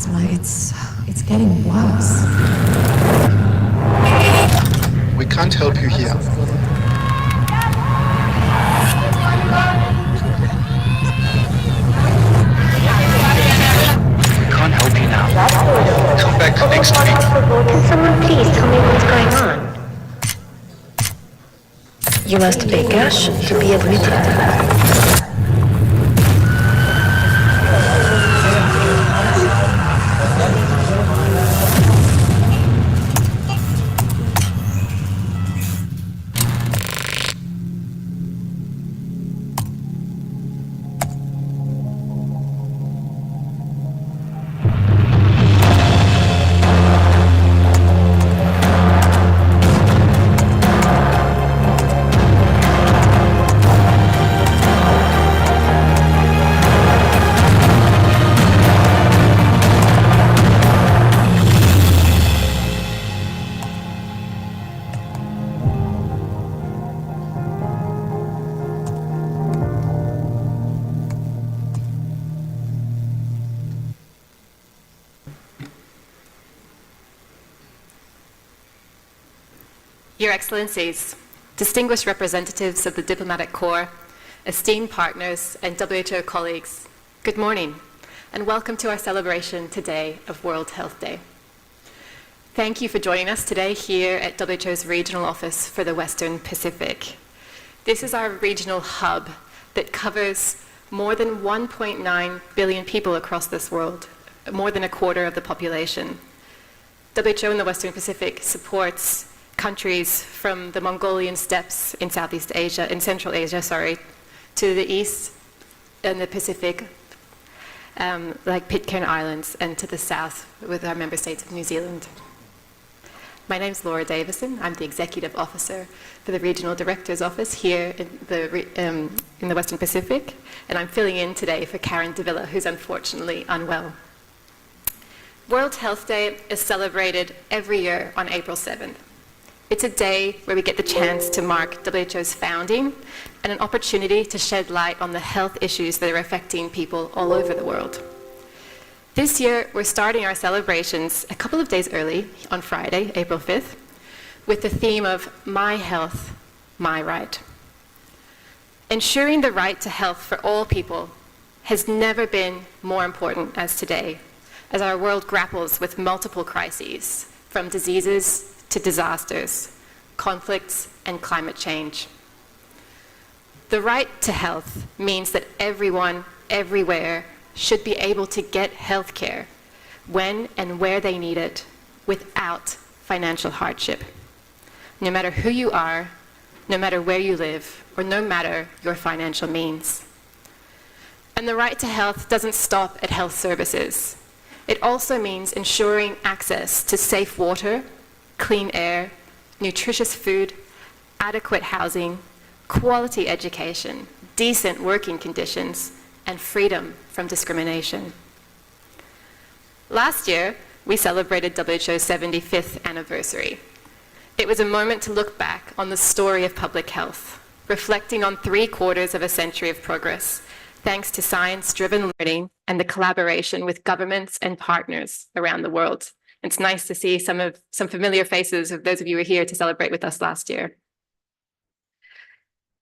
asthma. It's getting worse. We can't help you here. Can't help you now. Come back next week. Can someone please tell me what's going on? You must pay cash to be admitted. Your Excellencies, distinguished representatives of the Diplomatic Corps, esteemed partners and WHO colleagues, good morning and welcome to our celebration today of World Health Day. Thank you for joining us today here at WHO's Regional Office for the Western Pacific. This is our regional hub that covers more than 1.9 billion people across this world, more than a quarter of the population. WHO in the Western Pacific supports countries from the Mongolian steppes in Southeast Asia, in Central Asia, to the east and the Pacific, like Pitcairn Islands, and to the south with our member states of New Zealand. My name's Laura Davison. I'm the Executive Officer for the Regional Director's Office here in the Western Pacific, and I'm filling in today for Karen Davila, who's unfortunately unwell. World Health Day is celebrated every year on April 7th. It's a day where we get the chance to mark WHO's founding and an opportunity to shed light on the health issues that are affecting people all over the world. This year, we're starting our celebrations a couple of days early on Friday, April 5th, with the theme of My Health, My Right. Ensuring the right to health for all people has never been more important as today, as our world grapples with multiple crises, from diseases to disasters, conflicts, and climate change. The right to health means that everyone, everywhere, should be able to get health care when and where they need it without financial hardship, no matter who you are, no matter where you live, or no matter your financial means. And the right to health doesn't stop at health services. It also means ensuring access to safe water, clean air, nutritious food, adequate housing, quality education, decent working conditions, and freedom from discrimination. Last year, we celebrated WHO's 75th anniversary. It was a moment to look back on the story of public health, reflecting on 3/4 of a century of progress, thanks to science-driven learning and the collaboration with governments and partners around the world. It's nice to see some familiar faces of those of you who were here to celebrate with us last year.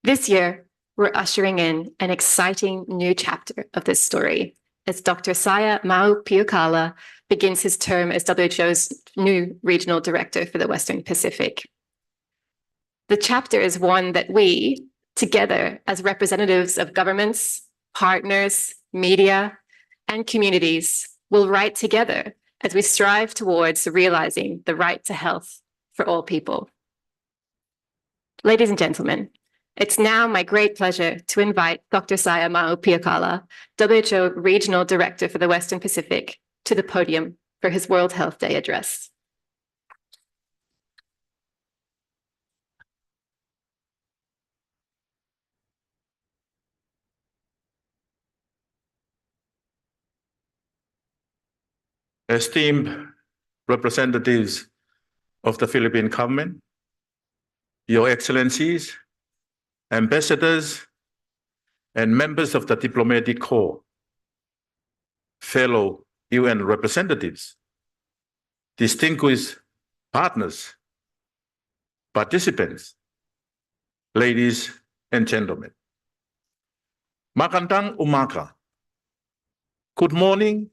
This year, we're ushering in an exciting new chapter of this story as Dr. Saya Mau-Piukala begins his term as WHO's new regional director for the Western Pacific. The chapter is one that we, together as representatives of governments, partners, media, and communities, will write together as we strive towards realizing the right to health for all people. Ladies and gentlemen, it's now my great pleasure to invite Dr. Saya Mau-Piukala, WHO Regional Director for the Western Pacific, to the podium for his World Health Day address. Esteemed representatives of the Philippine government, Your Excellencies, ambassadors, and members of the Diplomatic Corps, fellow UN representatives, distinguished partners, participants, ladies and gentlemen. Magandang umaga. Good morning,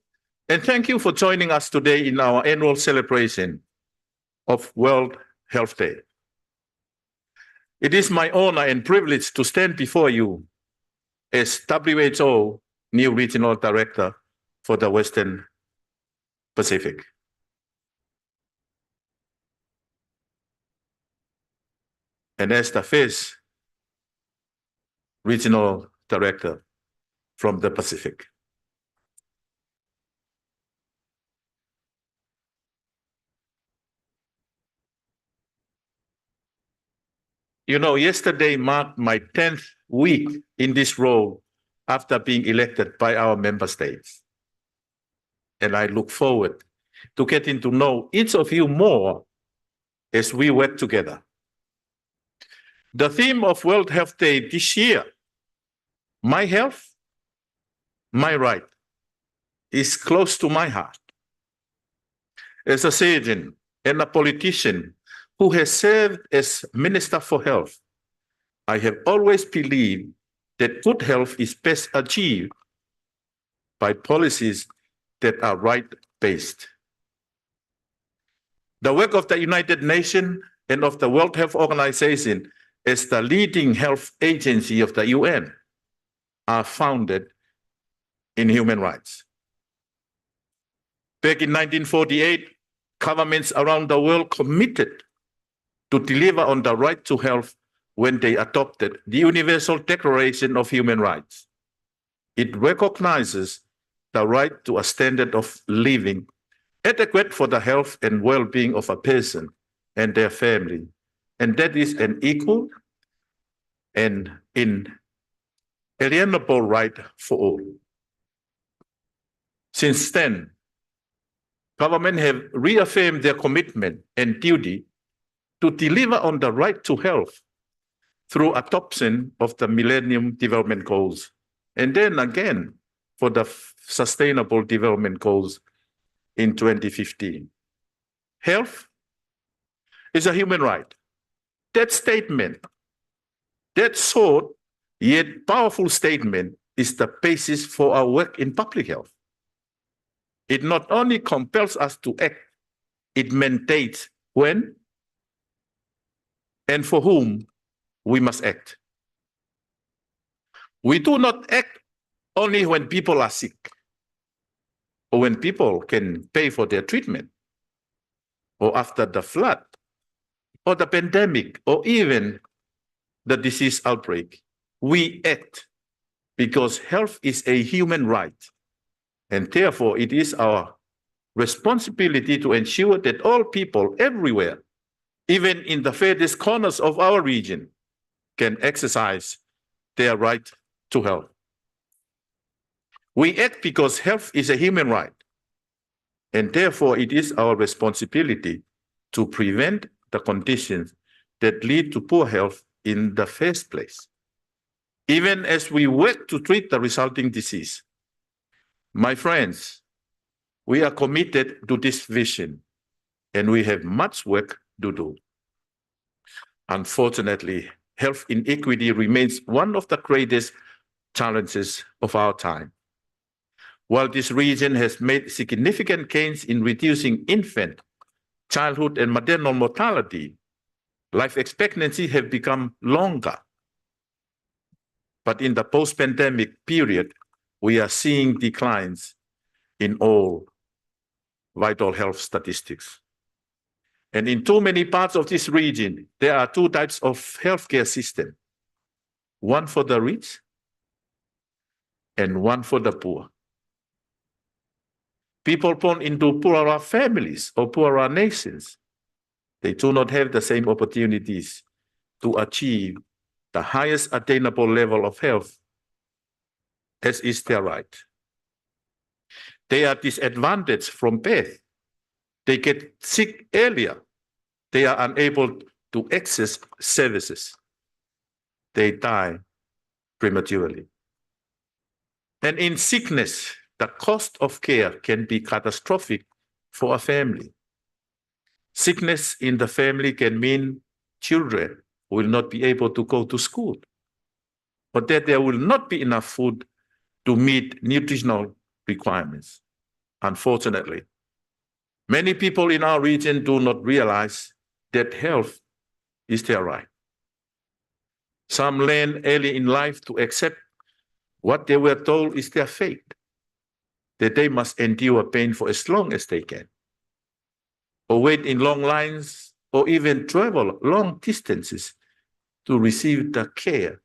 and thank you for joining us today in our annual celebration of World Health Day. It is my honor and privilege to stand before you as WHO new regional director for the Western Pacific. And as the first regional director from the Pacific. You know, yesterday marked my 10th week in this role after being elected by our member states. And I look forward to getting to know each of you more as we work together. The theme of World Health Day this year, my health, my right, is close to my heart. As a surgeon and a politician who has served as Minister for Health, I have always believed that good health is best achieved by policies that are right-based. The work of the United Nations and of the World Health Organization as the leading health agency of the UN are founded in human rights. Back in 1948, governments around the world committed to deliver on the right to health when they adopted the Universal Declaration of Human Rights. It recognizes the right to a standard of living adequate for the health and well-being of a person and their family, and that is an equal and inalienable right for all. Since then, governments have reaffirmed their commitment and duty to deliver on the right to health through adoption of the Millennium Development Goals, and then again for the Sustainable Development Goals in 2015. Health is a human right. That statement, that short yet powerful statement, is the basis for our work in public health. It not only compels us to act, it mandates when and for whom we must act. We do not act only when people are sick or when people can pay for their treatment, or after the flood, or the pandemic, or even the disease outbreak. We act because health is a human right, and therefore it is our responsibility to ensure that all people everywhere, even in the furthest corners of our region, can exercise their right to health. We act because health is a human right, and therefore it is our responsibility to prevent the conditions that lead to poor health in the first place, even as we work to treat the resulting disease. My friends, we are committed to this vision, and we have much work to do. Unfortunately, health inequity remains one of the greatest challenges of our time. While this region has made significant gains in reducing infant, childhood, and maternal mortality, life expectancy has become longer. But in the post-pandemic period, we are seeing declines in all vital health statistics. And in too many parts of this region, there are two types of healthcare system, one for the rich and one for the poor. People born into poorer families or poorer nations, they do not have the same opportunities to achieve the highest attainable level of health as is their right. They are disadvantaged from birth. They get sick earlier. They are unable to access services. They die prematurely. And in sickness, the cost of care can be catastrophic for a family. Sickness in the family can mean children will not be able to go to school, or that there will not be enough food to meet nutritional requirements. Unfortunately, many people in our region do not realize that health is their right. Some learn early in life to accept what they were told is their fate, that they must endure pain for as long as they can, or wait in long lines, or even travel long distances to receive the care,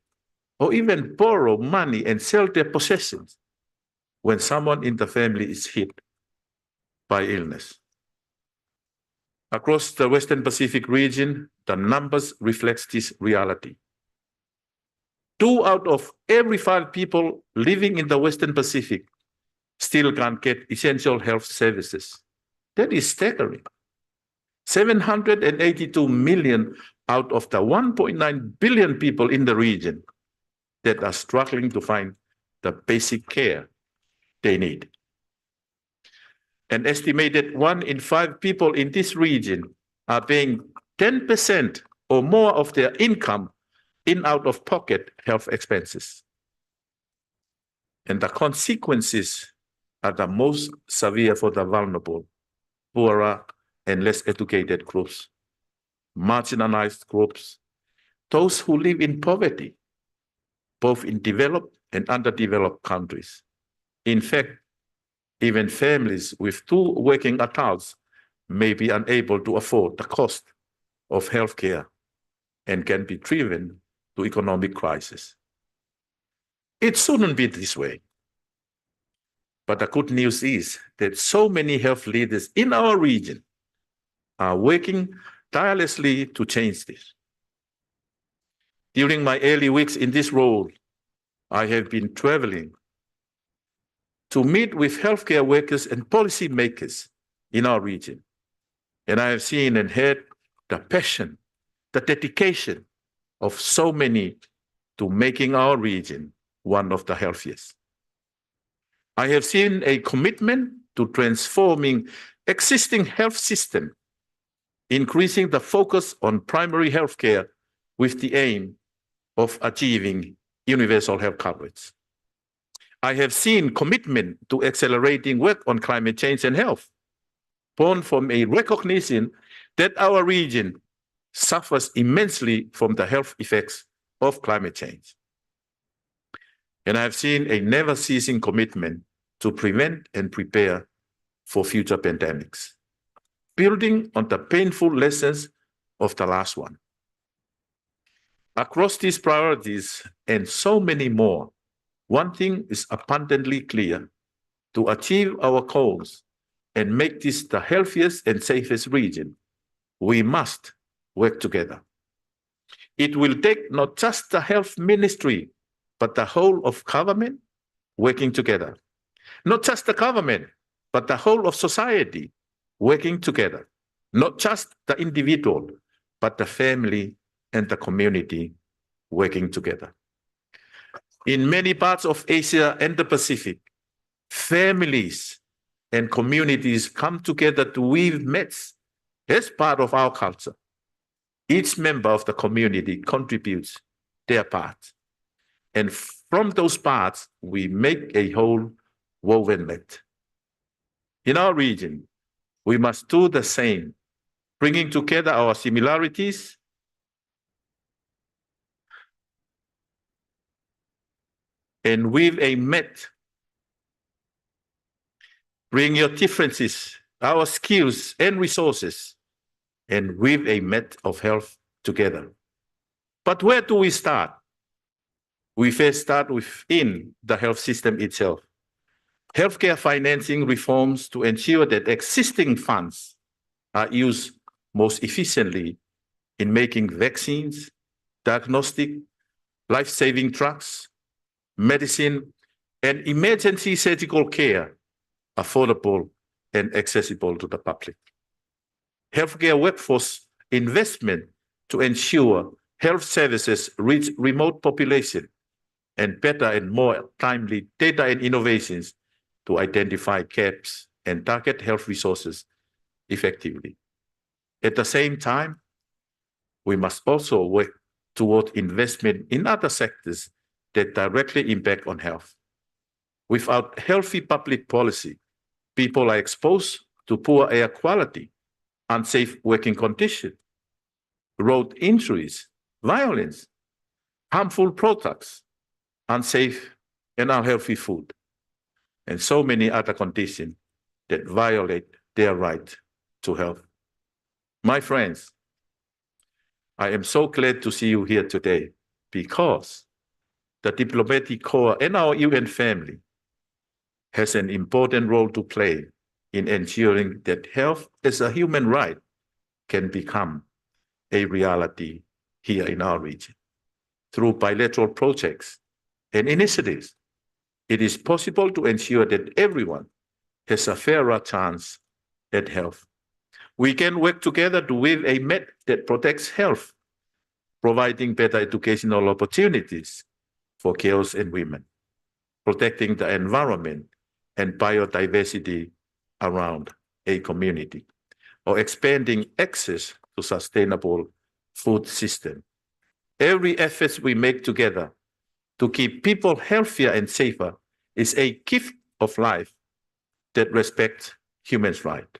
or even borrow money and sell their possessions when someone in the family is hit by illness. Across the Western Pacific region, the numbers reflect this reality. 2 out of every 5 people living in the Western Pacific still can't get essential health services. That is staggering. 782 million out of the 1.9 billion people in the region that are struggling to find the basic care they need. An estimated 1 in 5 people in this region are paying 10% or more of their income in out-of-pocket health expenses. And the consequences are the most severe for the vulnerable, poorer and less educated groups, marginalized groups, those who live in poverty, both in developed and underdeveloped countries. In fact, even families with 2 working adults may be unable to afford the cost of healthcare and can be driven to economic crisis. It shouldn't be this way. But the good news is that so many health leaders in our region are working tirelessly to change this. During my early weeks in this role, I have been traveling to meet with healthcare workers and policymakers in our region. And I have seen and heard the passion, the dedication of so many to making our region one of the healthiest. I have seen a commitment to transforming existing health system, increasing the focus on primary health care with the aim of achieving universal health coverage. I have seen commitment to accelerating work on climate change and health, born from a recognition that our region suffers immensely from the health effects of climate change. And I have seen a never-ceasing commitment to prevent and prepare for future pandemics, building on the painful lessons of the last one. Across these priorities and so many more, one thing is abundantly clear: to achieve our goals and make this the healthiest and safest region, we must work together. It will take not just the health ministry, but the whole of government working together. Not just the government, but the whole of society working together. Not just the individual, but the family and the community working together. In many parts of Asia and the Pacific, families and communities come together to weave mats as part of our culture. Each member of the community contributes their part. And from those parts, we make a whole woven mat. In our region, we must do the same, bringing together our similarities and weave a mat. Bring your differences, our skills and resources, and weave a mat of health together. But where do we start? We first start within the health system itself. Healthcare financing reforms to ensure that existing funds are used most efficiently in making vaccines, diagnostic, life-saving drugs, medicine, and emergency surgical care affordable and accessible to the public. Healthcare workforce investment to ensure health services reach remote population, and better and more timely data and innovations to identify gaps and target health resources effectively. At the same time, we must also work toward investment in other sectors that directly impact on health. Without healthy public policy, people are exposed to poor air quality, unsafe working conditions, road injuries, violence, harmful products, unsafe and unhealthy food, and so many other conditions that violate their right to health. My friends, I am so glad to see you here today because the diplomatic corps and our UN family has an important role to play in ensuring that health as a human right can become a reality here in our region. Through bilateral projects and initiatives, it is possible to ensure that everyone has a fairer chance at health. We can work together to weave a map that protects health, providing better educational opportunities for girls and women, protecting the environment and biodiversity around a community, or expanding access to sustainable food system. Every effort we make together to keep people healthier and safer is a gift of life that respects human rights.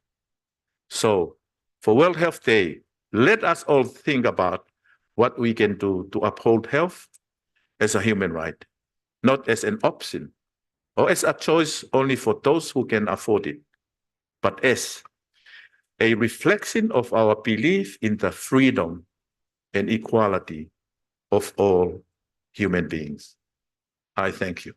So, for World Health Day, let us all think about what we can do to uphold health as a human right, not as an option or as a choice only for those who can afford it, but as a reflection of our belief in the freedom and equality of all human beings. I thank you.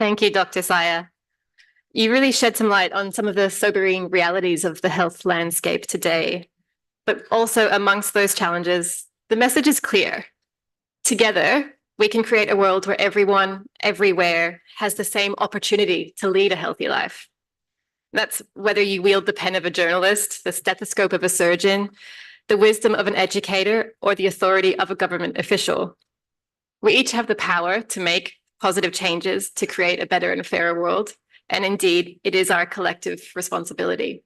Thank you, Dr. Saya. You really shed some light on some of the sobering realities of the health landscape today. But also amongst those challenges, the message is clear. Together, we can create a world where everyone, everywhere, has the same opportunity to lead a healthy life. That's whether you wield the pen of a journalist, the stethoscope of a surgeon, the wisdom of an educator, or the authority of a government official. We each have the power to make positive changes to create a better and fairer world. And indeed, it is our collective responsibility.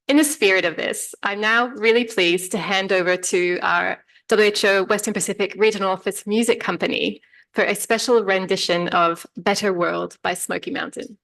In the spirit of this, I'm now really pleased to hand over to our WHO Western Pacific Regional Office Music Company for a special rendition of Better World by Smoky Mountain.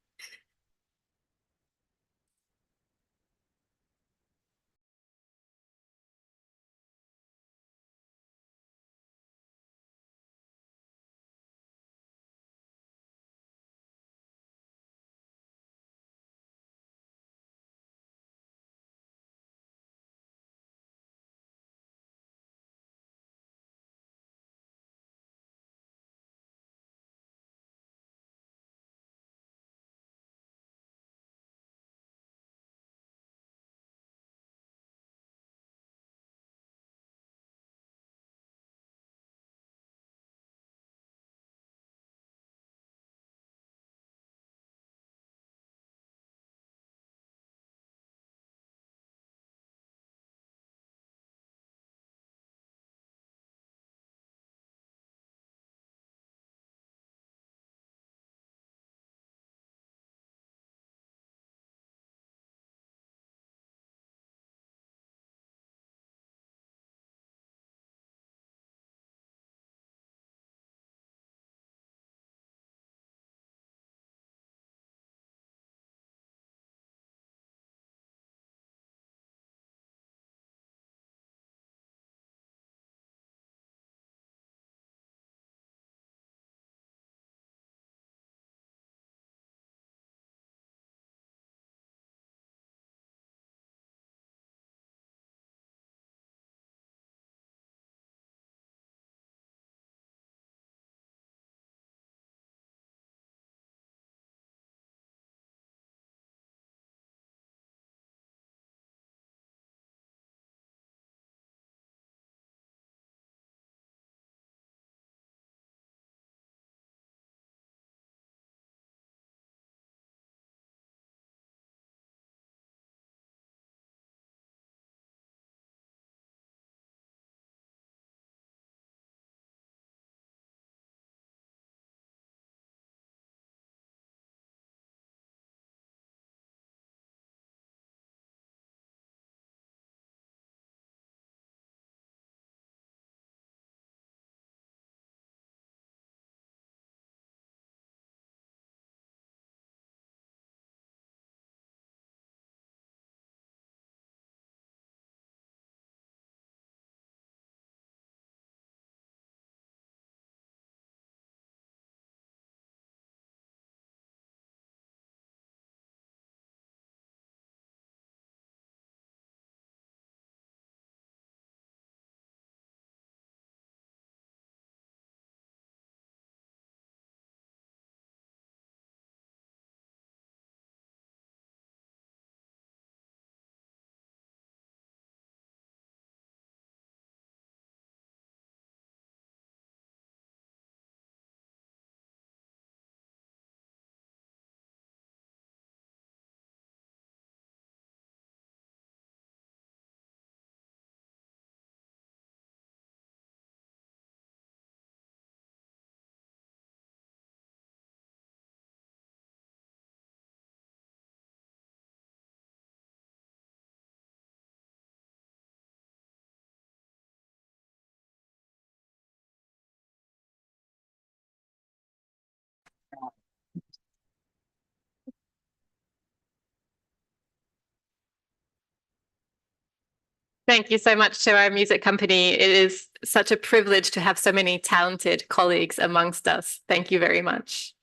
Thank you so much to our music company. It is such a privilege to have so many talented colleagues amongst us. Thank you very much.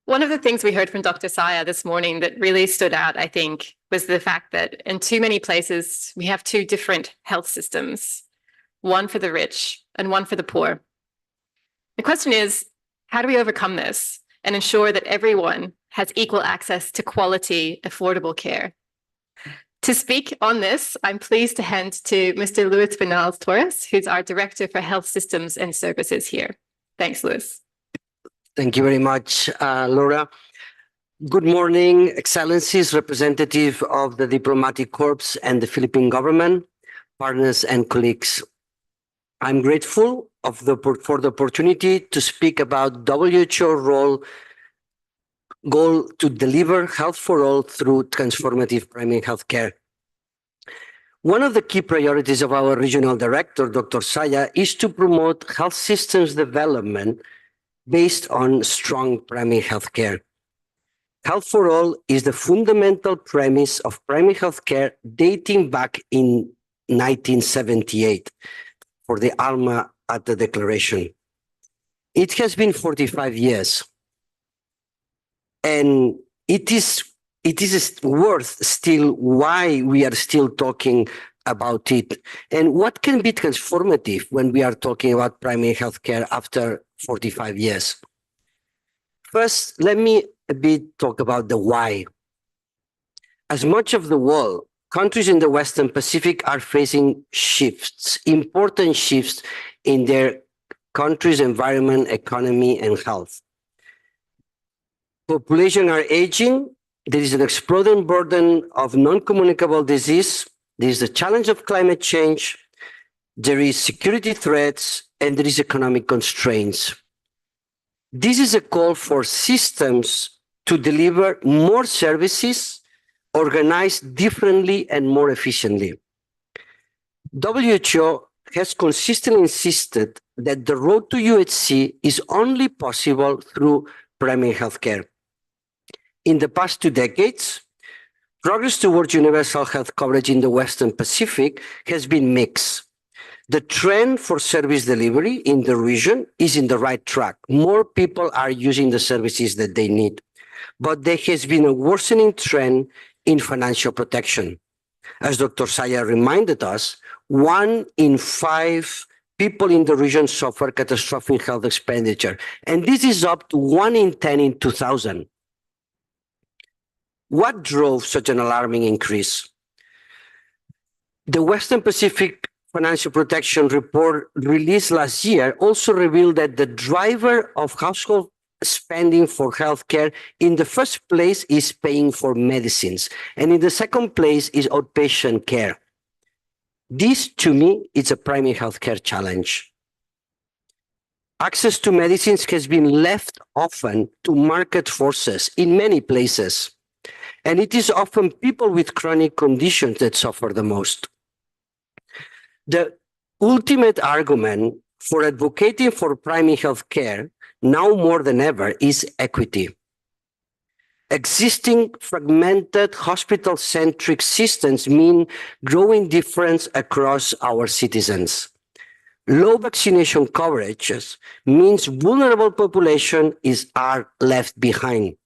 One of the things we heard from Dr. Saya this morning that really stood out, I think, was the fact that in too many places, we have two different health systems, one for the rich and one for the poor. The question is, how do we overcome this and ensure that everyone has equal access to quality, affordable care? To speak on this, I'm pleased to hand to Mr. Luis Vinales Torres, who's our Director for Health Systems and Services here. Thanks, Luis. Thank you very much, Laura. Good morning, Excellencies, representative of the Diplomatic Corps and the Philippine government, partners and colleagues. I'm grateful for the opportunity to speak about WHO goal to deliver health for all through transformative primary health care. One of the key priorities of our regional director, Dr. Saya, is to promote health systems development based on strong primary health care. Health for all is the fundamental premise of primary health care dating back in 1978 for the Alma Ata Declaration. It has been 45 years. And it is worth still why we are still talking about it and what can be transformative when we are talking about primary health care after 45 years. First, let me a bit talk about the why. As much of the world, countries in the Western Pacific are facing shifts, important shifts in their country's environment, economy, and health. Population are aging. There is an exploding burden of non-communicable disease. There is the challenge of climate change. There is security threats, and there is economic constraints. This is a call for systems to deliver more services, organized differently and more efficiently. WHO has consistently insisted that the road to UHC is only possible through primary health care. In the past 2 decades, progress towards universal health coverage in the Western Pacific has been mixed. The trend for service delivery in the region is in the right track. More people are using the services that they need. But there has been a worsening trend in financial protection. As Dr. Saya reminded us, 1 in 5 people in the region suffer catastrophic health expenditure. And this is up to 1 in 10 in 2000. What drove such an alarming increase? The Western Pacific Financial Protection Report released last year also revealed that the driver of household spending for healthcare in the first place is paying for medicines, and in the second place is outpatient care. This, to me, is a primary healthcare challenge. Access to medicines has been left often to market forces in many places, and it is often people with chronic conditions that suffer the most. The ultimate argument for advocating for primary health care, now more than ever, is equity. Existing fragmented hospital-centric systems mean growing difference across our citizens. Low vaccination coverages means vulnerable population are left behind.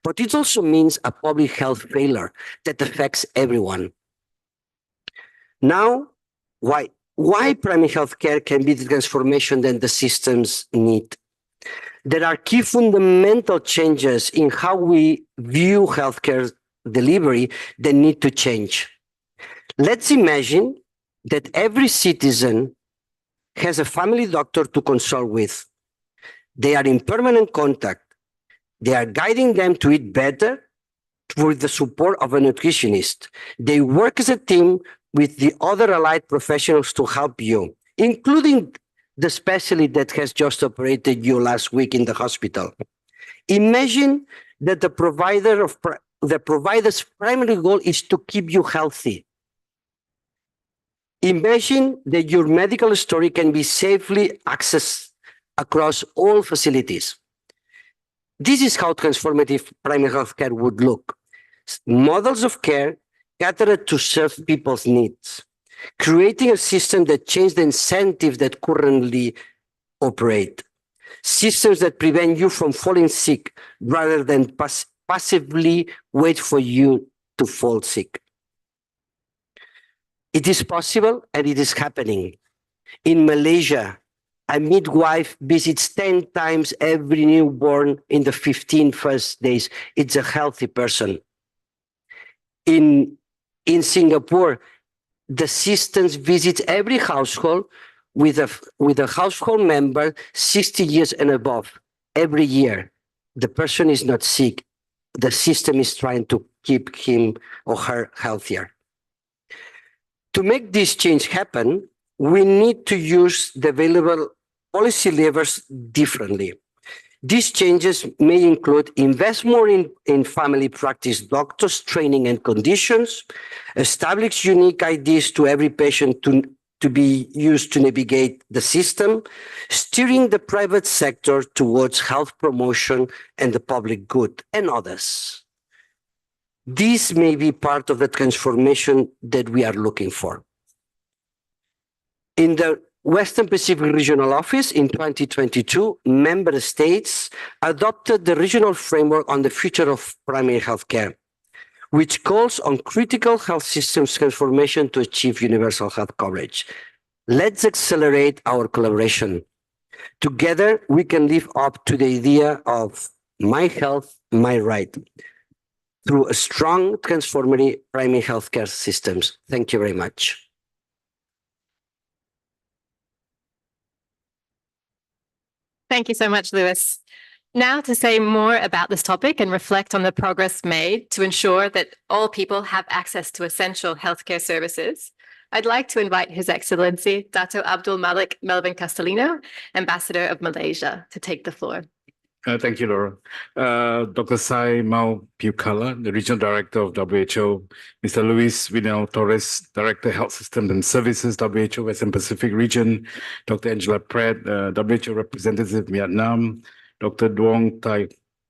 But it also means a public health failure that affects everyone. Now, why primary health care can be the transformation that the systems need? There are key fundamental changes in how we view healthcare delivery that need to change. Let's imagine that every citizen has a family doctor to consult with. They are in permanent contact. They are guiding them to eat better with the support of a nutritionist. They work as a team with the other allied professionals to help you, including the specialist that has just operated you last week in the hospital. Imagine that the provider's primary goal is to keep you healthy. Imagine that your medical story can be safely accessed across all facilities. This is how transformative primary health care would look. Models of care catered to serve people's needs, creating a system that changes the incentives that currently operate. Systems that prevent you from falling sick rather than passively wait for you to fall sick. It is possible and it is happening. In Malaysia, a midwife visits 10 times every newborn in the 15 first days. It's a healthy person. In Singapore, the assistants visit every household with a household member 60 years and above every year. The person is not sick. The system is trying to keep him or her healthier. To make this change happen, we need to use the available policy levers differently. These changes may include invest more in family practice doctors, training and conditions, establish unique IDs to every patient to be used to navigate the system, steering the private sector towards health promotion and the public good, and others. This may be part of the transformation that we are looking for. In the Western Pacific Regional Office in 2022, member states adopted the regional framework on the future of primary health care, which calls on critical health systems transformation to achieve universal health coverage. Let's accelerate our collaboration. Together, we can live up to the idea of my health, my right, through a strong, transformative primary healthcare systems. Thank you very much. Thank you so much, Lewis. Now to say more about this topic and reflect on the progress made to ensure that all people have access to essential healthcare services, I'd like to invite His Excellency Dato Abdul Malik Melvin Castellino, Ambassador of Malaysia, to take the floor. Thank you, Laura. Dr. Sai Mau Piukala, the Regional Director of WHO, Mr. Luis Vinel Torres, Director Health Systems and Services, WHO Western Pacific Region, Dr. Angela Pratt, WHO Representative Vietnam, Dr. Duong Tai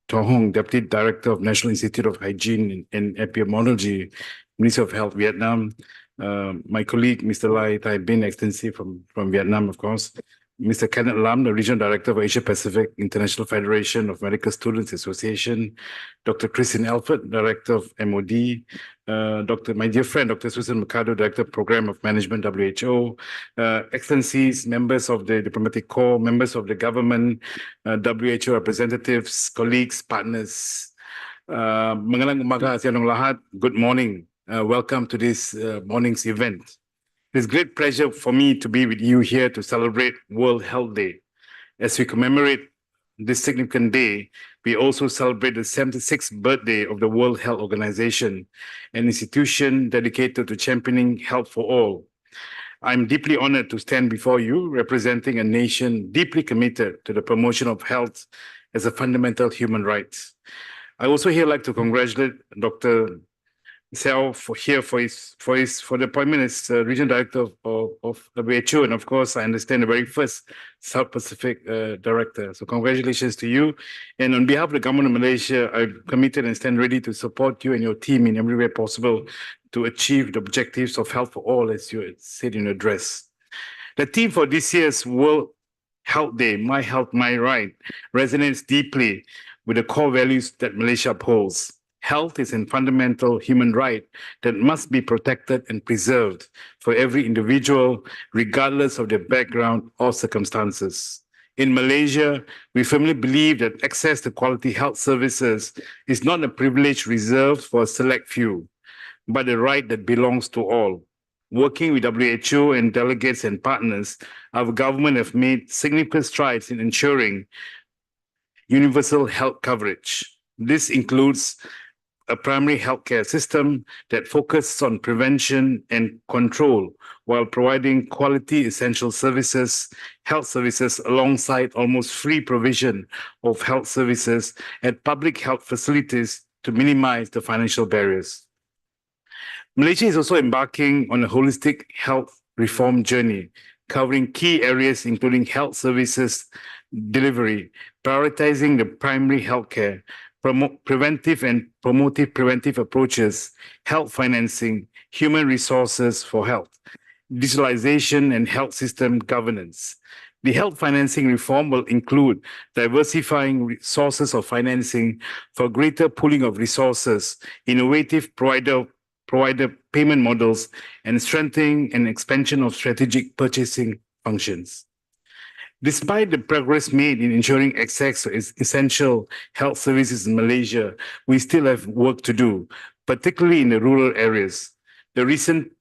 Tohong, Deputy Director of National Institute of Hygiene and Epidemiology, Ministry of Health, Vietnam, my colleague, Mr. Lai Tai Bin, extensive from Vietnam, of course, Mr. Kenneth Lam, the Regional Director of Asia Pacific International Federation of Medical Students Association, Dr. Christine Alford, Director of MOD, my dear friend, Dr. Susan Mercado, Director of Program of Management, WHO, Excellencies, members of the Diplomatic Corps, members of the government, WHO representatives, colleagues, partners. Magandang umaga sa inyong lahat. Good morning. Welcome to this morning's event. It's a great pleasure for me to be with you here to celebrate World Health Day. As we commemorate this significant day, we also celebrate the 76th birthday of the World Health Organization, an institution dedicated to championing health for all. I'm deeply honored to stand before you, representing a nation deeply committed to the promotion of health as a fundamental human right. I also here like to congratulate Dr. Sel for the appointment as Regional Director of WHO, and of course I understand the very first South Pacific Director. So congratulations to you. And on behalf of the Government of Malaysia, I'm committed and stand ready to support you and your team in every way possible to achieve the objectives of health for all, as you said in your address. The theme for this year's World Health Day, My Health, My Right, resonates deeply with the core values that Malaysia upholds. Health is a fundamental human right that must be protected and preserved for every individual, regardless of their background or circumstances. In Malaysia, we firmly believe that access to quality health services is not a privilege reserved for a select few, but a right that belongs to all. Working with WHO and delegates and partners, our government have made significant strides in ensuring universal health coverage. This includes a primary healthcare system that focuses on prevention and control while providing quality essential services, health services alongside almost free provision of health services at public health facilities to minimize the financial barriers. Malaysia is also embarking on a holistic health reform journey, covering key areas including health services delivery, prioritizing the primary healthcare, preventive and preventive approaches, health financing, human resources for health, digitalization and health system governance. The health financing reform will include diversifying sources of financing for greater pooling of resources, innovative provider payment models, and strengthening and expansion of strategic purchasing functions. Despite the progress made in ensuring access to essential health services in Malaysia, we still have work to do, particularly in the rural areas. The recent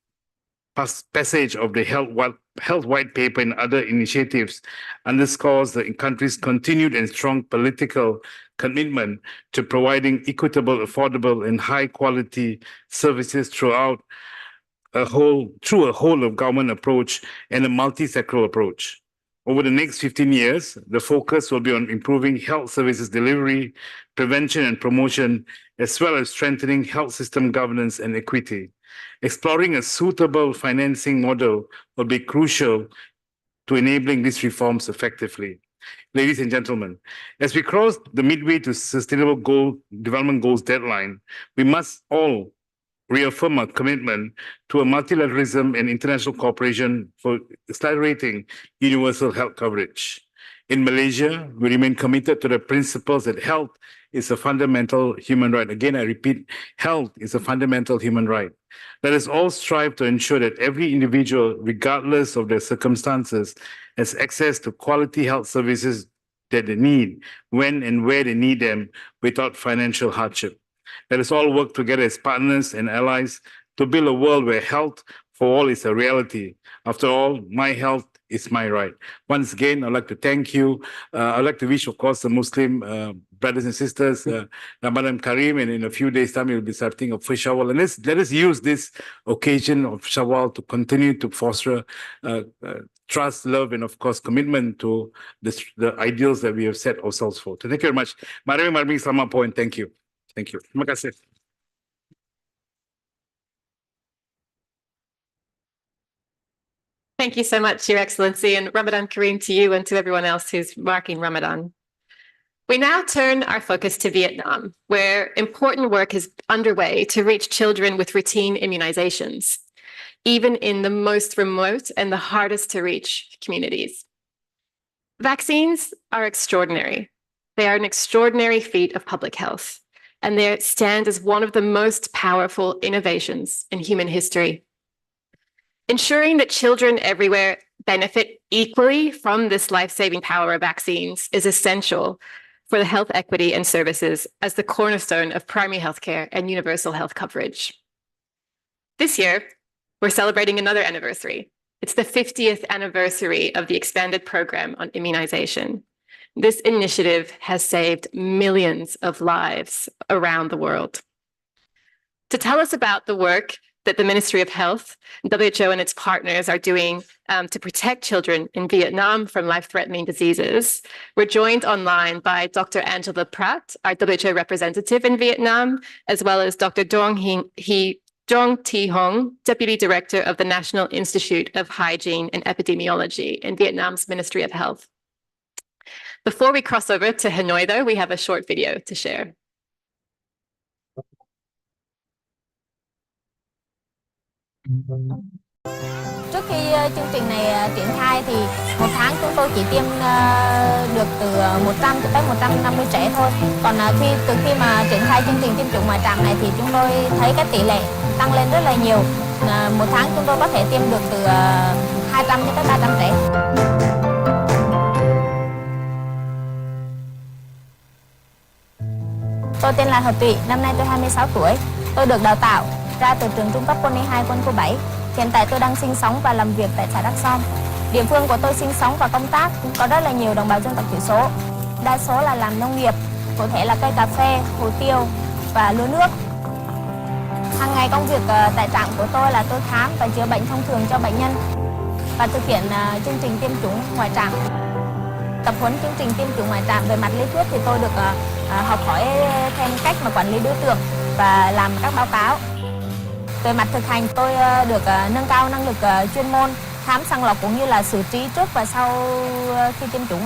passage of the Health White Paper and other initiatives underscores the country's continued and strong political commitment to providing equitable, affordable, and high-quality services through a whole of government approach and a multi-sectoral approach. Over the next 15 years, the focus will be on improving health services delivery, prevention and promotion, as well as strengthening health system governance and equity. Exploring a suitable financing model will be crucial to enabling these reforms effectively. Ladies and gentlemen, as we cross the midway to Sustainable Development Goals deadline, we must all reaffirm our commitment to a multilateralism and international cooperation for accelerating universal health coverage. In Malaysia, we remain committed to the principles that health is a fundamental human right. Again, I repeat, health is a fundamental human right. Let us all strive to ensure that every individual, regardless of their circumstances, has access to quality health services that they need, when and where they need them, without financial hardship. Let us all work together as partners and allies to build a world where health for all is a reality. After all, my health is my right. Once again, I'd like to thank you. I'd like to wish, of course, the Muslim brothers and sisters, Ramadan Kareem, and in a few days' time, we'll be starting a first Shawwal. And let us use this occasion of Shawwal to continue to foster trust, love, and of course, commitment to the ideals that we have set ourselves for. So thank you very much. Maraming salamat po, and thank you. Thank you. Terima kasih. Thank you so much, Your Excellency, and Ramadan Kareem to you and to everyone else who's marking Ramadan. We now turn our focus to Vietnam, where important work is underway to reach children with routine immunizations, even in the most remote and the hardest to reach communities. Vaccines are extraordinary. They are an extraordinary feat of public health, and they stand as one of the most powerful innovations in human history. Ensuring that children everywhere benefit equally from this life-saving power of vaccines is essential for the health equity and services as the cornerstone of primary healthcare and universal health coverage. This year, we're celebrating another anniversary. It's the 50th anniversary of the expanded program on immunization. This initiative has saved millions of lives around the world. To tell us about the work that the Ministry of Health, WHO and its partners are doing to protect children in Vietnam from life-threatening diseases, we're joined online by Dr. Angela Pratt, our WHO representative in Vietnam, as well as Dr. Dong Thi Hong, Deputy Director of the National Institute of Hygiene and Epidemiology in Vietnam's Ministry of Health. Before we cross over to Hanoi, though, we have a short video to share. Trước khi chương trình này triển khai thì một tháng chúng tôi chỉ tiêm được từ 100 cho tới 150 trẻ thôi. Còn từ khi mà triển khai chương trình tiêm chủng ngoài trạm này thì chúng tôi thấy cái tỷ lệ tăng lên rất là nhiều. Một tháng chúng tôi có thể tiêm được từ 200 cho tới 300 trẻ. Tôi tên là Hợp Tụy, năm nay tôi 26 tuổi. Tôi được đào tạo ra từ trường trung cấp quân y 2 quân khu 7. Hiện tại tôi đang sinh sống và làm việc tại xã Đắk Som. Địa phương của tôi sinh sống và công tác có rất là nhiều đồng bào dân tộc thiểu số. Đa số là làm nông nghiệp, cụ thể là cây cà phê, hồ tiêu và lúa nước. Hàng ngày công việc tại trạm của tôi là tôi khám và chữa bệnh thông thường cho bệnh nhân và thực hiện chương trình tiêm chủng ngoài trạm. Tập huấn chương trình tiêm chủng ngoài trạm về mặt lý thuyết thì tôi được học hỏi thêm cách mà quản lý đối tượng và làm các báo cáo. Về mặt thực hành tôi được nâng cao năng lực chuyên môn, khám sàng lọc cũng như là xử trí trước và sau khi tiêm chủng.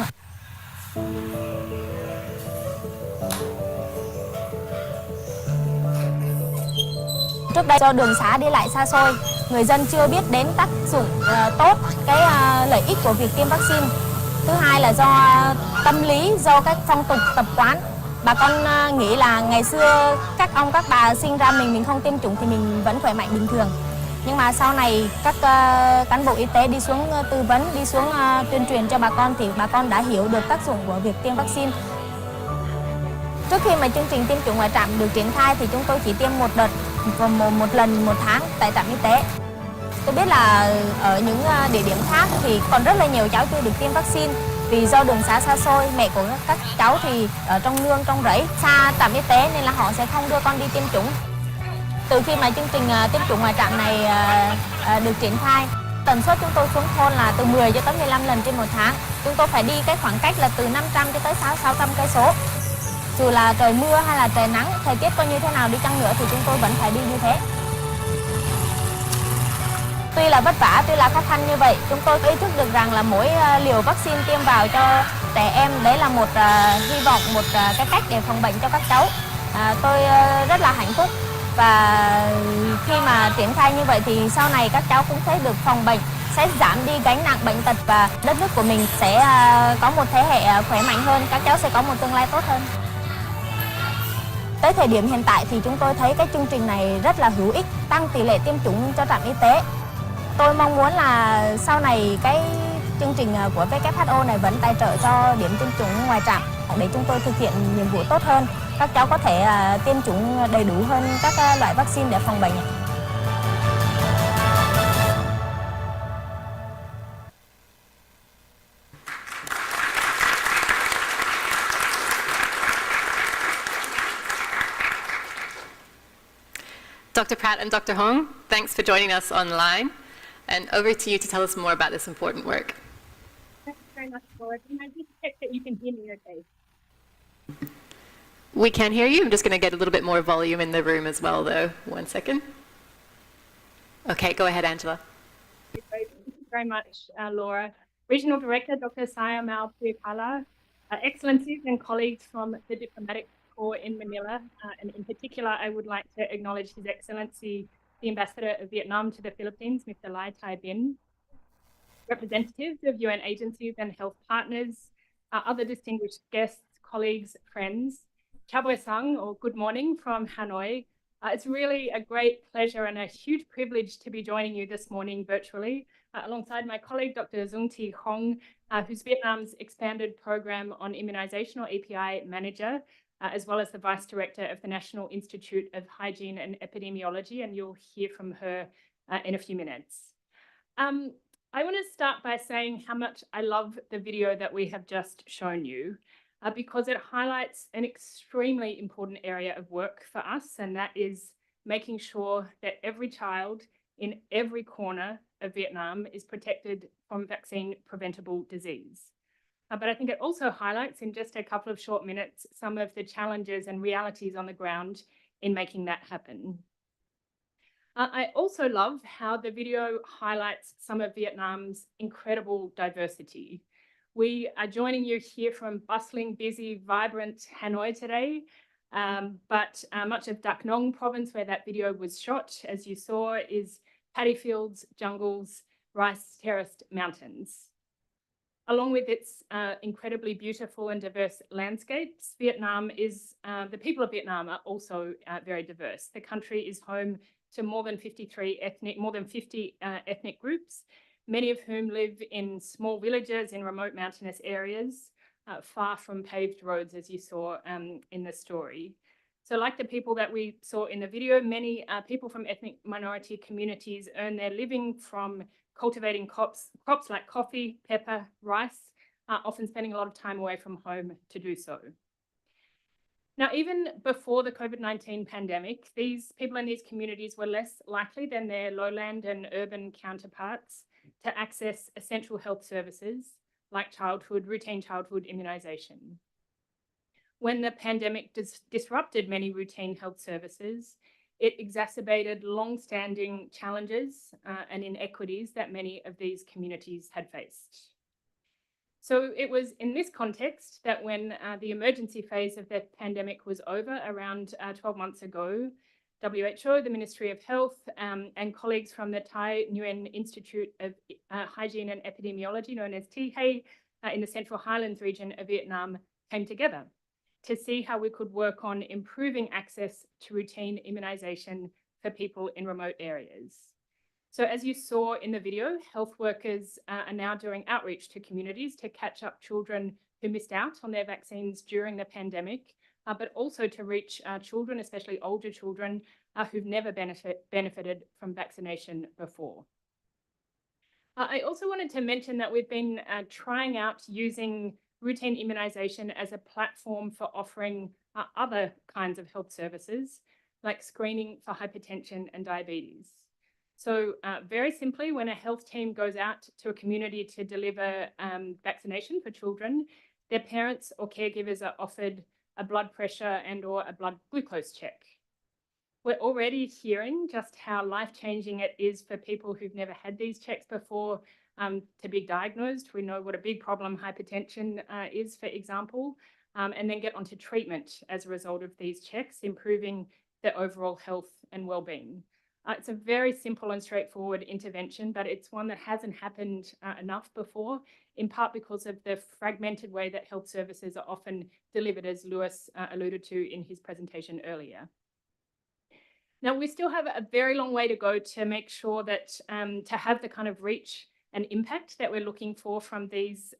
Trước đây do đường xá đi lại xa xôi, người dân chưa biết đến tác dụng tốt, lợi ích của việc tiêm vaccine. Thứ hai là do tâm lý, do các phong tục tập quán. Bà con nghĩ là ngày xưa các ông các bà sinh ra mình không tiêm chủng thì mình vẫn khỏe mạnh bình thường. Nhưng mà sau này các cán bộ y tế đi xuống tư vấn, đi xuống tuyên truyền cho bà con thì bà con đã hiểu được tác dụng của việc tiêm vaccine. Trước khi mà chương trình tiêm chủng ngoài trạm được triển khai thì chúng tôi chỉ tiêm một đợt, một lần một tháng tại trạm y tế. Tôi biết là ở những địa điểm khác thì còn rất là nhiều cháu chưa được tiêm vaccine vì do đường xá xa xôi, mẹ của các cháu thì ở trong nương, trong rẫy, xa trạm y tế nên là họ sẽ không đưa con đi tiêm chủng. Từ khi mà chương trình tiêm chủng ngoài trạm này được triển khai, tần suất chúng tôi xuống thôn là từ 10 cho tới 15 lần trên một tháng. Chúng tôi phải đi cái khoảng cách là từ 500 cho tới 600 cây số. Dù là trời mưa hay là trời nắng, thời tiết có như thế nào đi chăng nữa thì chúng tôi vẫn phải đi như thế. Tuy là vất vả, tuy là khó khăn như vậy, chúng tôi ý thức được rằng là mỗi liều vaccine tiêm vào cho trẻ em đấy là một hy vọng, một cái cách để phòng bệnh cho các cháu. Tôi rất là hạnh phúc và khi mà triển khai như vậy thì sau này các cháu cũng sẽ được phòng bệnh, sẽ giảm đi gánh nặng bệnh tật và đất nước của mình sẽ có một thế hệ khỏe mạnh hơn, các cháu sẽ có một tương lai tốt hơn. Tới thời điểm hiện tại thì chúng tôi thấy cái chương trình này rất là hữu ích, tăng tỷ lệ tiêm chủng cho trạm y tế. Tôi mong muốn là sau này cái chương trình của WHO này vẫn tài trợ cho điểm tiêm chủng ngoài trạm để chúng tôi thực hiện nhiệm vụ tốt hơn. Các cháu có thể tiêm chủng đầy đủ hơn các loại vaccine để phòng bệnh. Dr. Pratt and Dr. Hong, thanks for joining us online. And over to you to tell us more about this important work. Thanks very much, Laura. Can I just check that you can hear me okay? We can hear you. I'm just going to get a little bit more volume in the room as well, though. 1 second. Okay, go ahead, Angela. Thank you very much, Laura. Regional Director, Dr. Saya Mau Puakala, Excellencies and colleagues from the Diplomatic Corps in Manila, and in particular, I would like to acknowledge His Excellency, the Ambassador of Vietnam to the Philippines, Mr. Lai Tai Bin, representatives of UN agencies and health partners, other distinguished guests, colleagues, friends. Chào buổi sáng, or good morning from Hanoi. It's really a great pleasure and a huge privilege to be joining you this morning virtually, alongside my colleague, Dr. Dung Thi Hong, who's Vietnam's expanded program on immunization, or API manager, as well as the Vice Director of the National Institute of Hygiene and Epidemiology, and you'll hear from her in a few minutes. I want to start by saying how much I love the video that we have just shown you, because it highlights an extremely important area of work for us, and that is making sure that every child in every corner of Vietnam is protected from vaccine-preventable disease. But I think it also highlights in just a couple of short minutes some of the challenges and realities on the ground in making that happen. I also love how the video highlights some of Vietnam's incredible diversity. We are joining you here from bustling, busy, vibrant Hanoi today, but much of Dak Nong province where that video was shot, as you saw, is paddy fields, jungles, rice-terraced mountains. Along with its incredibly beautiful and diverse landscapes, the people of Vietnam are also very diverse. The country is home to more than 50 ethnic groups, many of whom live in small villages in remote mountainous areas, far from paved roads, as you saw in the story. So like the people that we saw in the video, many people from ethnic minority communities earn their living from cultivating crops like coffee, pepper, rice, often spending a lot of time away from home to do so. Now, even before the COVID-19 pandemic, these people in these communities were less likely than their lowland and urban counterparts to access essential health services like routine childhood immunization. When the pandemic disrupted many routine health services, it exacerbated long-standing challenges and inequities that many of these communities had faced. So it was in this context that when the emergency phase of the pandemic was over around 12 months ago, WHO, the Ministry of Health, and colleagues from the Thai Nguyen Institute of Hygiene and Epidemiology, known as THAI, in the Central Highlands region of Vietnam, came together to see how we could work on improving access to routine immunization for people in remote areas. So as you saw in the video, health workers are now doing outreach to communities to catch up children who missed out on their vaccines during the pandemic, but also to reach children, especially older children, who've never benefited from vaccination before. I also wanted to mention that we've been trying out using routine immunization as a platform for offering other kinds of health services, like screening for hypertension and diabetes. So very simply, when a health team goes out to a community to deliver vaccination for children, their parents or caregivers are offered a blood pressure and or a blood glucose check. We're already hearing just how life-changing it is for people who've never had these checks before to be diagnosed. We know what a big problem hypertension is, for example, and then get onto treatment as a result of these checks, improving their overall health and well-being. It's a very simple and straightforward intervention, but it's one that hasn't happened enough before, in part because of the fragmented way that health services are often delivered, as Lewis alluded to in his presentation earlier. Now, we still have a very long way to go to make sure that to have the kind of reach and impact that we're looking for from this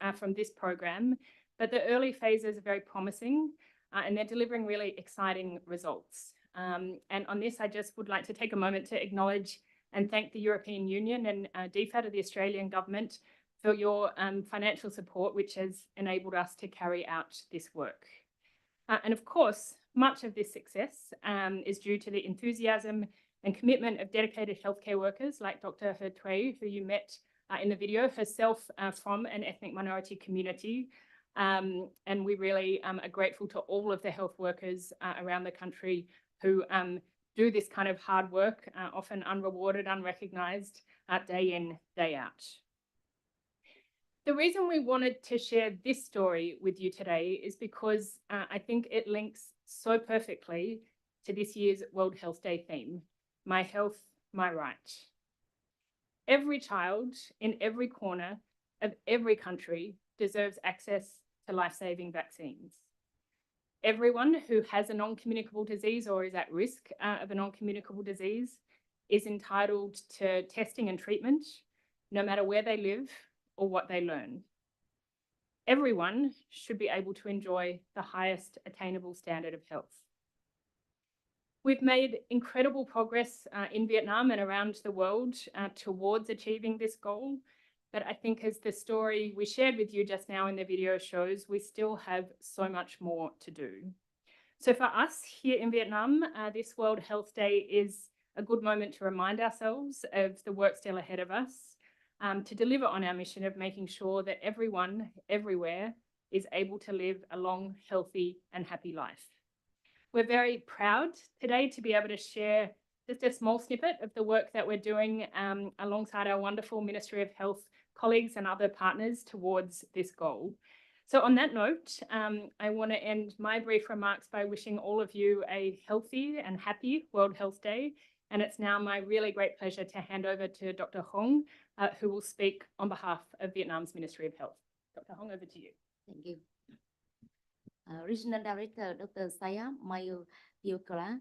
program, but the early phases are very promising and they're delivering really exciting results. And on this, I just would like to take a moment to acknowledge and thank the European Union and DFAT of the Australian government for your financial support, which has enabled us to carry out this work. And of course, much of this success is due to the enthusiasm and commitment of dedicated healthcare workers like Dr. He Thuy, who you met in the video, herself from an ethnic minority community. And we really are grateful to all of the health workers around the country who do this kind of hard work, often unrewarded, unrecognized, day in, day out. The reason we wanted to share this story with you today is because I think it links so perfectly to this year's World Health Day theme, My Health, My Right. Every child in every corner of every country deserves access to life-saving vaccines. Everyone who has a non-communicable disease or is at risk of a non-communicable disease is entitled to testing and treatment, no matter where they live or what they learn. Everyone should be able to enjoy the highest attainable standard of health. We've made incredible progress in Vietnam and around the world towards achieving this goal. But I think as the story we shared with you just now in the video shows, we still have so much more to do. So for us here in Vietnam, this World Health Day is a good moment to remind ourselves of the work still ahead of us, to deliver on our mission of making sure that everyone, everywhere, is able to live a long, healthy, and happy life. We're very proud today to be able to share just a small snippet of the work that we're doing alongside our wonderful Ministry of Health colleagues and other partners towards this goal. So on that note, I want to end my brief remarks by wishing all of you a healthy and happy World Health Day. And it's now my really great pleasure to hand over to Dr. Hong, who will speak on behalf of Vietnam's Ministry of Health. Dr. Hong, over to you. Thank you. Regional Director Dr. Saya Mayu Piukala,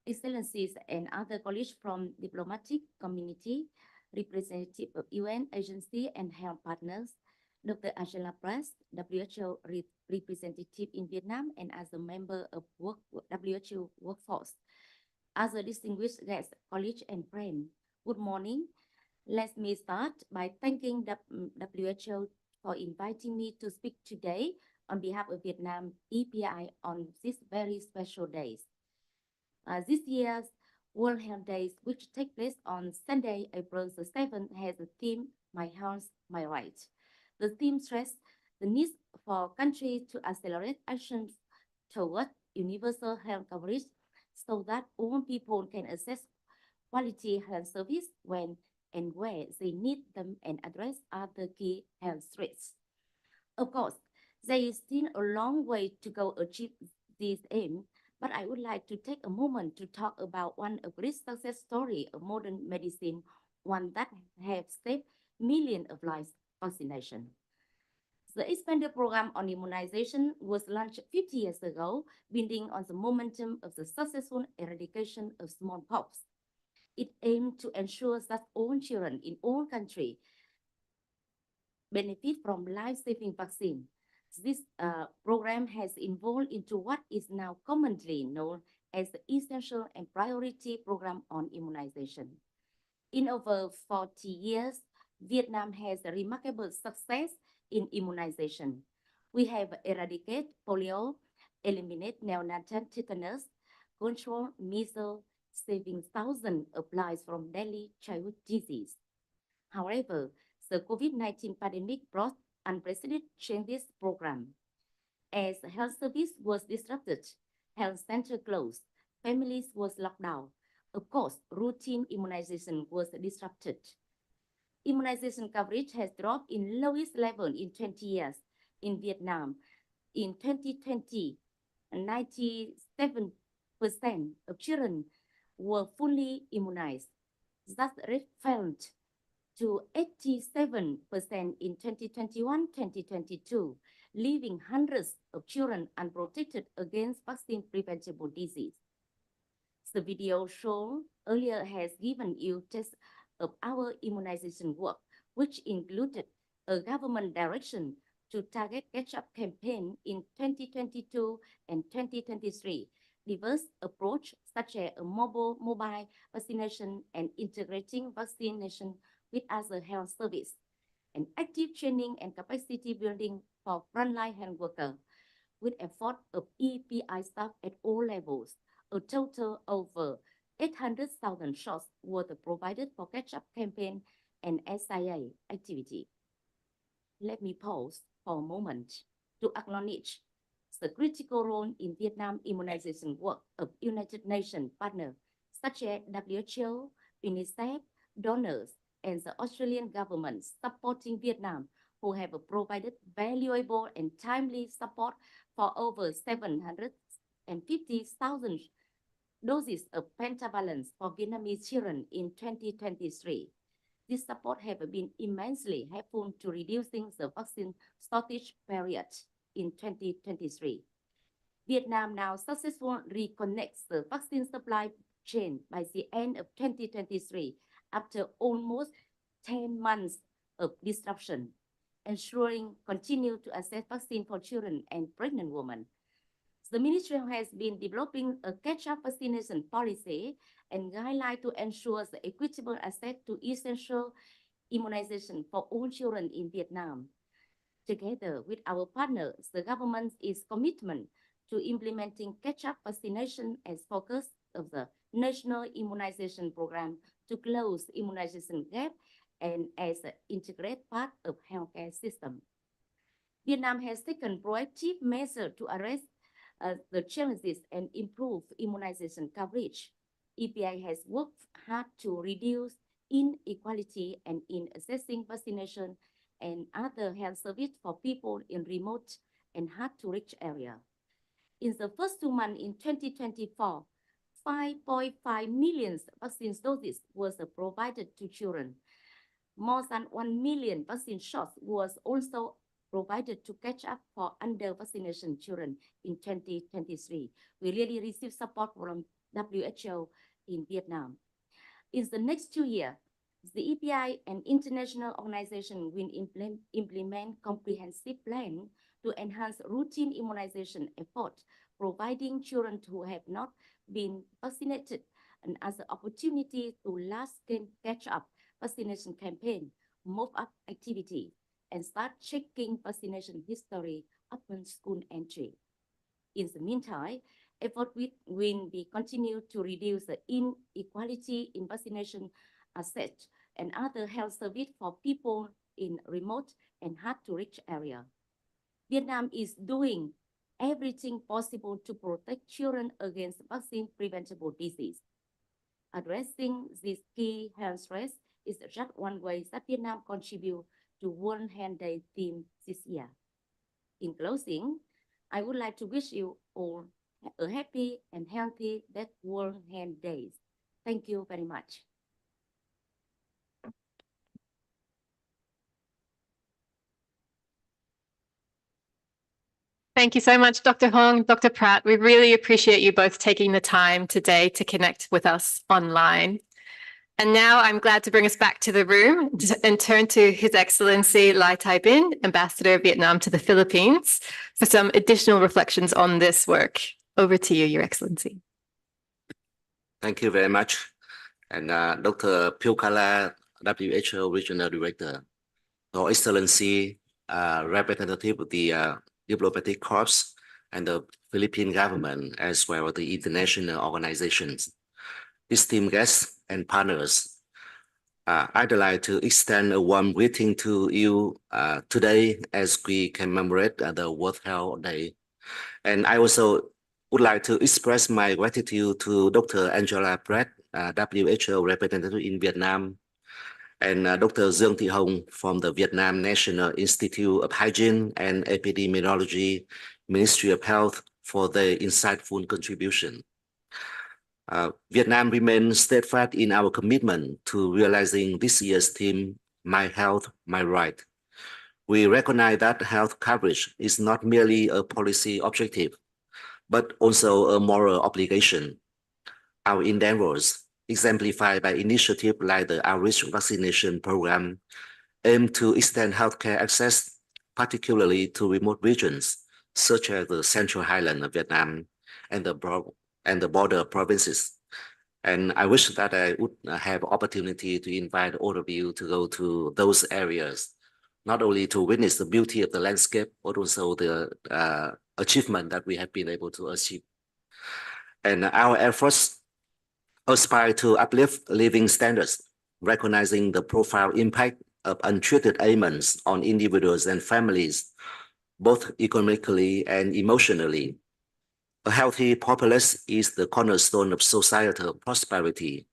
Excellencies and other colleagues from diplomatic community, representative of UN agency and health partners, Dr. Angela Press, WHO representative in Vietnam and as a member of WHO workforce. Other distinguished guests, colleagues and friends, good morning. Let me start by thanking WHO for inviting me to speak today on behalf of Vietnam EPI on this very special day. This year's World Health Day, which take place on Sunday, April the 7th, has the theme, My Health, My Right. The theme stresses the need for countries to accelerate actions toward universal health coverage so that all people can access quality health service when and where they need them and address other key health threats. Of course, there is still a long way to go achieve this aim, But I would like to take a moment to talk about one of great success story of modern medicine, one that have saved millions of lives, vaccination. The expanded program on immunization was launched 50 years ago, building on the momentum of the successful eradication of smallpox. It aimed to ensure that all children in all countries benefit from life-saving vaccine. This program has evolved into what is now commonly known as the Essential and Priority Program on Immunization. In over 40 years, Vietnam has a remarkable success in immunization. We have eradicated polio, eliminated neonatal tetanus, controlled measles, saving thousands of lives from deadly childhood disease. However, the COVID-19 pandemic brought unprecedented changes program. As health service was disrupted, health center closed, families was locked down. Of course, routine immunization was disrupted. Immunization coverage has dropped in lowest level in 20 years in Vietnam. In 2020, 97% of children were fully immunized. That rate fell to 87% in 2021-2022, leaving hundreds of children unprotected against vaccine-preventable disease. The video shown earlier has given you tests of our immunization work, which included a government direction to target catch-up campaign in 2022 and 2023, diverse approach such as a mobile vaccination and integrating vaccination with other health service, and active training and capacity building for frontline health workers, with effort of EPI staff at all levels. A total over 800,000 shots were provided for catch-up campaign and SIA activity. Let me pause for a moment to acknowledge the critical role in Vietnam immunization work of United Nations partners such as WHO, UNICEF, donors, and the Australian government supporting Vietnam, who have provided valuable and timely support for over 750,000 doses of pentavalent for Vietnamese children in 2023. This support has been immensely helpful to reducing the vaccine shortage period in 2023. Vietnam now successfully reconnects the vaccine supply chain by the end of 2023 after almost 10 months of disruption, ensuring continued to access vaccine for children and pregnant women. The ministry has been developing a catch-up vaccination policy and guidelines to ensure the equitable access to essential immunization for all children in Vietnam. Together with our partners, the government is committed to implementing catch-up vaccination as focus of the National Immunization Program to close immunization gap and as an integrated part of healthcare system. Vietnam has taken proactive measures to address the challenges and improve immunization coverage. EPI has worked hard to reduce inequality and in assessing vaccination and other health services for people in remote and hard-to-reach areas. In the first 2 months in 2024, 5.5 million vaccine doses was provided to children. More than 1 million vaccine shots was also provided to catch up for under-vaccination children in 2023. We really received support from WHO in Vietnam. In the next 2 years, the EPI and international organization will implement comprehensive plan to enhance routine immunization efforts, providing children who have not been vaccinated and as an opportunity to large-scale catch-up vaccination campaign, move-up activity, and start checking vaccination history upon school entry. In the meantime, effort will be continued to reduce the inequality in vaccination access and other health services for people in remote and hard-to-reach areas. Vietnam is doing everything possible to protect children against vaccine-preventable disease. Addressing this key health threat is just one way that Vietnam contributes to World Health Day theme this year. In closing, I would like to wish you all a happy and healthy World Hand Days. Thank you very much. Thank you so much, Dr. Hong, Dr. Pratt. We really appreciate you both taking the time today to connect with us online. And now I'm glad to bring us back to the room and turn to His Excellency Lai Tai Bin, Ambassador of Vietnam to the Philippines, for some additional reflections on this work. Over to you, Your Excellency. Thank you very much. And Dr. Piukala, WHO Regional Director, Your Excellency, representative of the diplomatic corps and the Philippine government, as well as the international organizations, esteemed guests and partners. I'd like to extend a warm greeting to you today as we commemorate the World Health Day. And I also would like to express my gratitude to Dr. Angela Pratt, WHO representative in Vietnam, and Dr. Dương Thị Hồng from the Vietnam National Institute of Hygiene and Epidemiology, Ministry of Health, for their insightful contribution. Vietnam remains steadfast in our commitment to realizing this year's theme, My Health, My Right. We recognize that health coverage is not merely a policy objective, but also a moral obligation. Our endeavors, exemplified by initiatives like the outreach vaccination program, aim to extend healthcare access, particularly to remote regions, such as the Central Highlands of Vietnam and the border provinces. And I wish that I would have opportunity to invite all of you to go to those areas, not only to witness the beauty of the landscape, but also the achievement that we have been able to achieve. And our efforts aspire to uplift living standards, recognizing the profound impact of untreated ailments on individuals and families, both economically and emotionally. A healthy populace is the cornerstone of societal prosperity.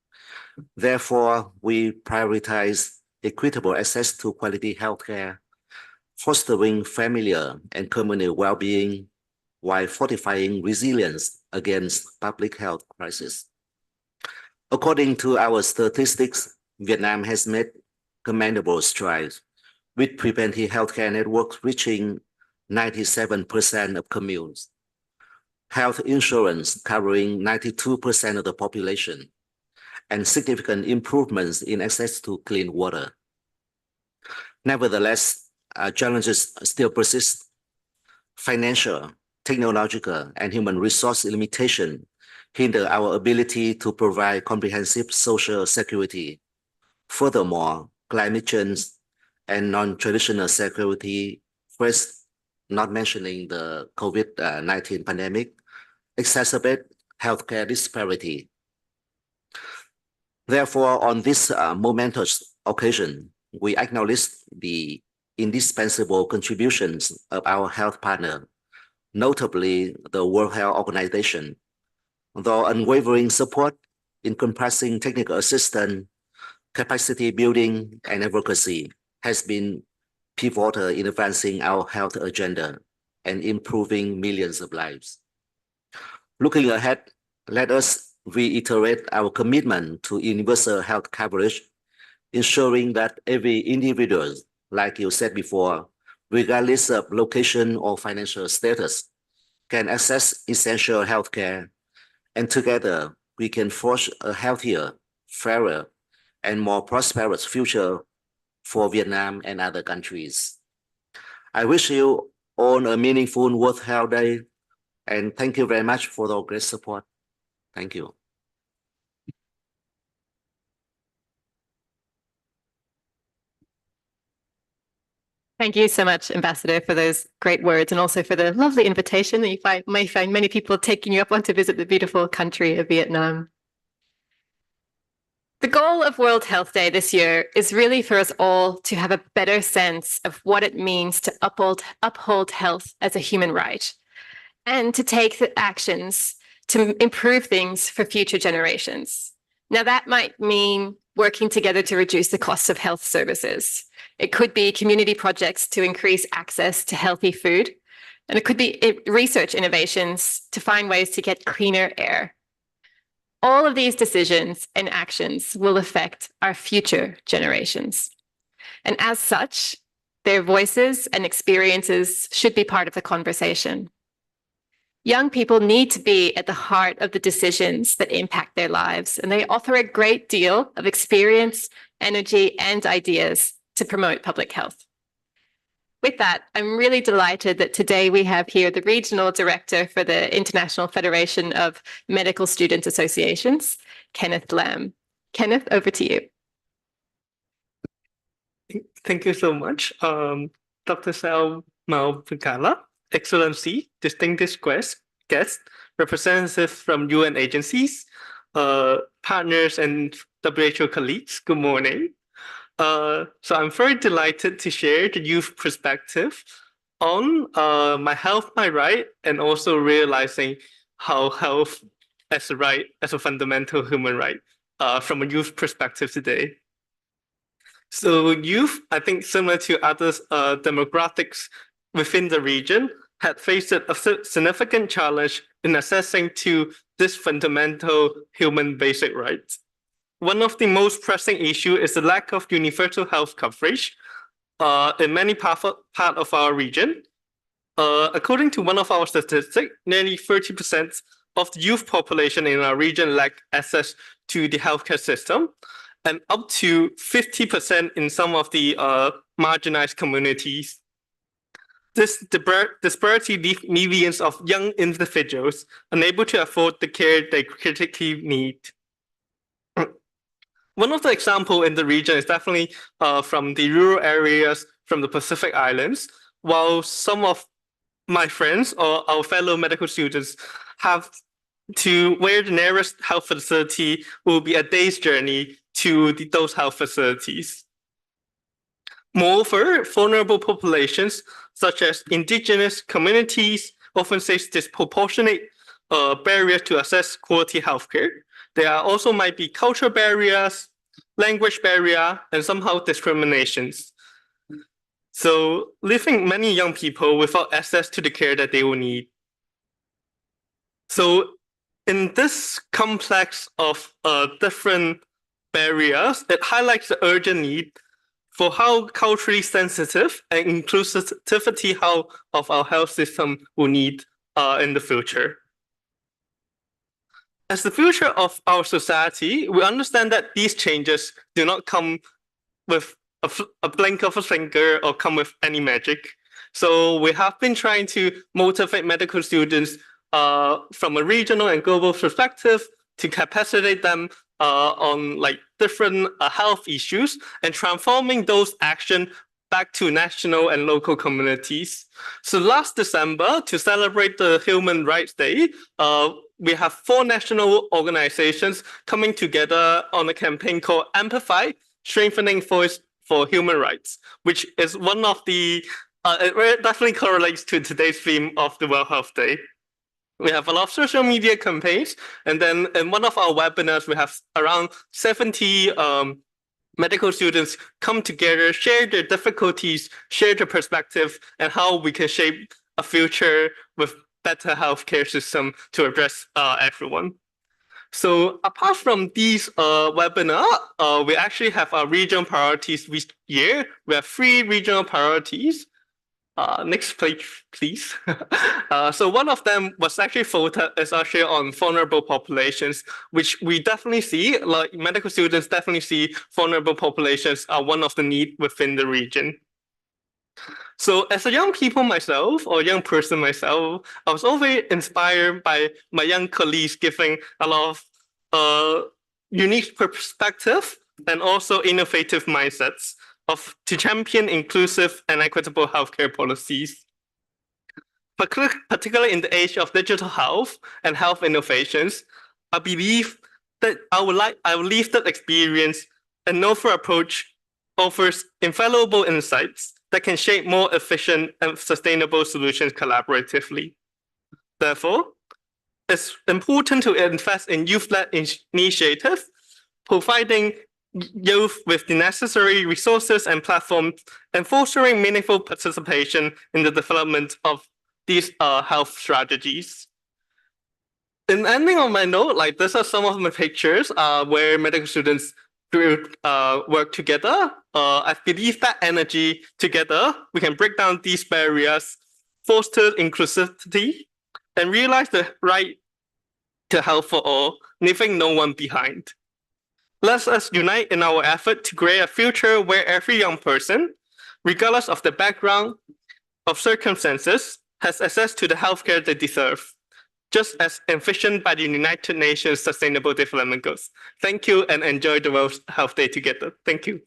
Therefore, we prioritize equitable access to quality healthcare, fostering familiar and communal well-being, while fortifying resilience against public health crises. According to our statistics, Vietnam has made commendable strides, with preventive healthcare networks reaching 97% of communes, health insurance covering 92% of the population, and significant improvements in access to clean water. Nevertheless, challenges still persist. Financial, technological, and human resource limitation hinder our ability to provide comprehensive social security. Furthermore, climate change and non-traditional security threats, not mentioning the COVID-19 pandemic, exacerbate healthcare disparity. Therefore, on this momentous occasion, we acknowledge the indispensable contributions of our health partner, notably the World Health Organization. Though unwavering support encompassing technical assistance, capacity building, and advocacy has been pivotal in advancing our health agenda and improving millions of lives. Looking ahead, let us reiterate our commitment to universal health coverage, ensuring that every individual, like you said before, regardless of location or financial status, can access essential healthcare, and together we can forge a healthier, fairer, and more prosperous future for Vietnam and other countries. I wish you all a meaningful World Health Day, and thank you very much for the great support. Thank you. Thank you so much, Ambassador, for those great words and also for the lovely invitation that you may find many people taking you up on to visit the beautiful country of Vietnam. The goal of World Health Day this year is really for us all to have a better sense of what it means to uphold health as a human right and to take the actions to improve things for future generations. Now, that might mean working together to reduce the costs of health services. It could be community projects to increase access to healthy food. And it could be research innovations to find ways to get cleaner air. All of these decisions and actions will affect our future generations. And as such, their voices and experiences should be part of the conversation. Young people need to be at the heart of the decisions that impact their lives, and they offer a great deal of experience, energy, and ideas to promote public health. With that, I'm really delighted that today we have here the Regional Director for the International Federation of Medical Student Associations, Kenneth Lam. Kenneth, over to you. Thank you so much, Dr. Sao Maupikala, Excellency, distinguished guests, representatives from UN agencies, partners, and WHO colleagues. Good morning. So I'm very delighted to share the youth perspective on my health, my right, and also realizing how health as a right, as a fundamental human right, from a youth perspective today. So youth, I think similar to other demographics within the region, had faced a significant challenge in assessing to this fundamental human basic rights. One of the most pressing issues is the lack of universal health coverage in many parts of our region. According to one of our statistics, nearly 30% of the youth population in our region lack access to the healthcare system, and up to 50% in some of the marginalized communities. This disparity leaves millions of young individuals unable to afford the care they critically need. One of the examples in the region is definitely from the rural areas from the Pacific Islands, while some of my friends or our fellow medical students have to where the nearest health facility will be a day's journey to those health facilities. Moreover, vulnerable populations such as indigenous communities often face disproportionate barriers to access quality healthcare. There also might be cultural barriers, language barrier, and somehow discriminations. So leaving many young people without access to the care that they will need. So in this complex of different barriers, it highlights the urgent need for how culturally sensitive and inclusivity of our health system will need in the future. As the future of our society, we understand that these changes do not come with a blink of a finger or come with any magic. So we have been trying to motivate medical students from a regional and global perspective to capacitate them on like different health issues and transforming those actions back to national and local communities. So last December, to celebrate the Human Rights Day, we have 4 national organizations coming together on a campaign called Amplify, Strengthening Voice for Human Rights, which is one of the, it definitely correlates to today's theme of the World Health Day. We have a lot of social media campaigns, and then in one of our webinars, we have around 70 medical students come together, share their difficulties, share their perspective, and how we can shape a future with better healthcare system to address everyone. So apart from these webinars, we actually have our regional priorities this year. We have 3 regional priorities. Next page, please. So one of them was actually voted as actually on vulnerable populations, which we definitely see, like medical students definitely see vulnerable populations are one of the needs within the region. So as a young people myself, or young person myself, I was always inspired by my young colleagues giving a lot of unique perspective and also innovative mindsets to champion inclusive and equitable healthcare policies. Particularly in the age of digital health and health innovations, I believe that our lived experience and novel approach offers invaluable insights that can shape more efficient and sustainable solutions collaboratively. Therefore, it's important to invest in youth-led initiatives, providing youth with the necessary resources and platforms, and fostering meaningful participation in the development of these health strategies. In ending on my note, like these are some of my pictures where medical students work together. I believe that energy together, we can break down these barriers, foster inclusivity, and realize the right to health for all, leaving no one behind. Let us unite in our effort to create a future where every young person, regardless of the background of circumstances, has access to the healthcare they deserve, just as envisioned by the United Nations Sustainable Development Goals. Thank you and enjoy the World Health Day together. Thank you.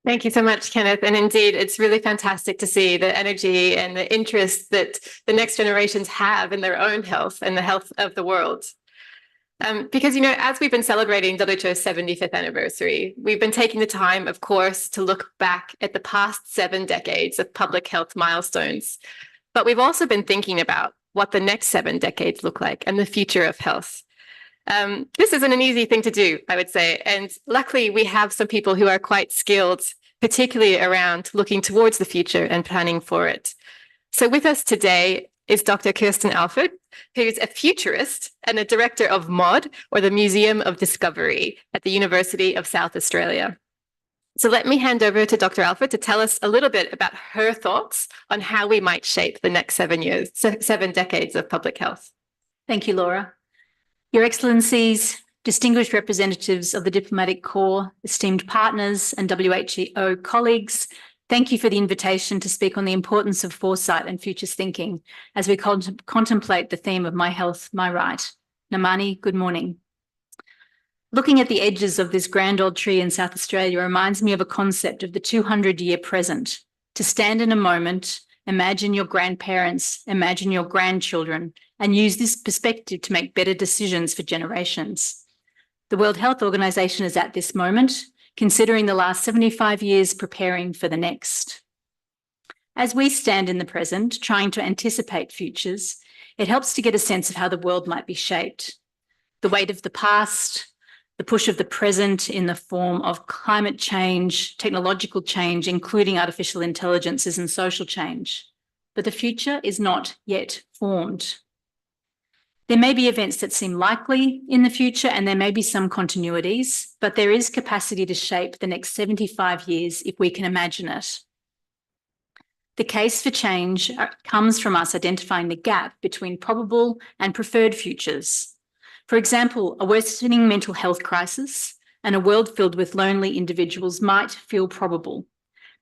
Thank you so much, Kenneth. And indeed, it's really fantastic to see the energy and the interest that the next generations have in their own health and the health of the world. Because, as we've been celebrating WHO's 75th anniversary, we've been taking the time, of course, to look back at the past 7 decades of public health milestones. But we've also been thinking about what the next 7 decades look like and the future of health. This isn't an easy thing to do, I would say. And luckily, we have some people who are quite skilled, particularly around looking towards the future and planning for it. So with us today is Dr. Kirsten Alford, who's a futurist and a director of MOD, or the Museum of Discovery at the University of South Australia. So let me hand over to Dr. Alford to tell us a little bit about her thoughts on how we might shape the next 7 decades of public health. Thank you, Laura. Your Excellencies, distinguished representatives of the Diplomatic Corps, esteemed partners and WHO colleagues, thank you for the invitation to speak on the importance of foresight and futures thinking as we contemplate the theme of My Health, My Right. Namani, good morning. Looking at the edges of this grand old tree in South Australia reminds me of a concept of the 200-year present. To stand in a moment, imagine your grandparents, imagine your grandchildren, and use this perspective to make better decisions for generations. The World Health Organization is at this moment, considering the last 75 years preparing for the next. As we stand in the present, trying to anticipate futures, it helps to get a sense of how the world might be shaped. The weight of the past, the push of the present in the form of climate change, technological change, including artificial intelligences and social change. But the future is not yet formed. There may be events that seem likely in the future, and there may be some continuities, but there is capacity to shape the next 75 years if we can imagine it. The case for change comes from us identifying the gap between probable and preferred futures. For example, a worsening mental health crisis and a world filled with lonely individuals might feel probable,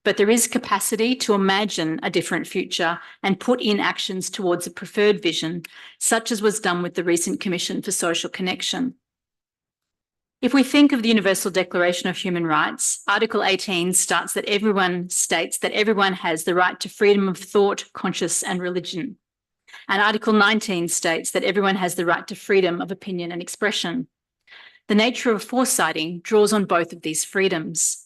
but there is capacity to imagine a different future and put in actions towards a preferred vision, such as was done with the recent Commission for Social Connection. If we think of the Universal Declaration of Human Rights, Article 18 states that everyone has the right to freedom of thought, conscience, and religion. And Article 19 states that everyone has the right to freedom of opinion and expression. The nature of foresighting draws on both of these freedoms.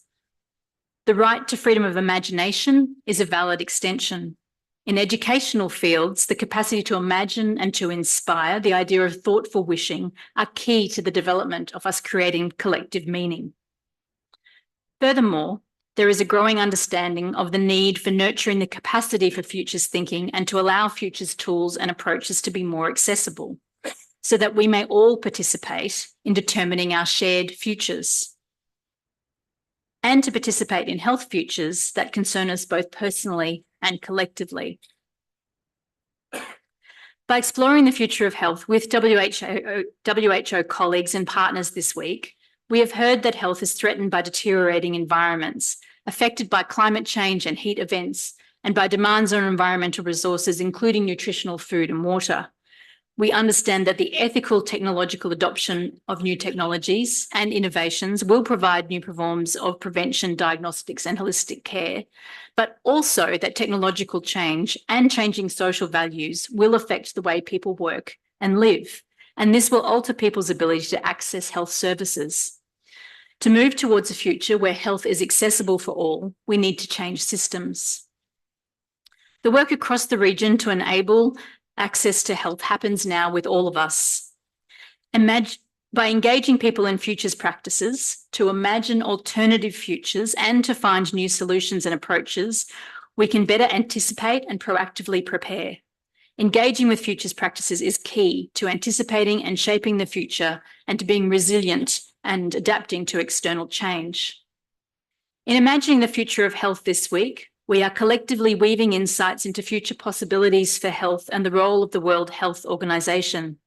The right to freedom of imagination is a valid extension. In educational fields, the capacity to imagine and to inspire, the idea of thoughtful wishing, are key to the development of us creating collective meaning. Furthermore, there is a growing understanding of the need for nurturing the capacity for futures thinking and to allow futures tools and approaches to be more accessible, so that we may all participate in determining our shared futures, and to participate in health futures that concern us both personally and collectively. By exploring the future of health with WHO colleagues and partners this week, we have heard that health is threatened by deteriorating environments, affected by climate change and heat events, and by demands on environmental resources, including nutritional food and water. We understand that the ethical technological adoption of new technologies and innovations will provide new forms of prevention, diagnostics, and holistic care, but also that technological change and changing social values will affect the way people work and live, and this will alter people's ability to access health services. To move towards a future where health is accessible for all, we need to change systems. The work across the region to enable access to health happens now with all of us. By engaging people in futures practices to imagine alternative futures and to find new solutions and approaches, we can better anticipate and proactively prepare. Engaging with futures practices is key to anticipating and shaping the future and to being resilient and adapting to external change. In imagining the future of health this week, we are collectively weaving insights into future possibilities for health and the role of the World Health Organization.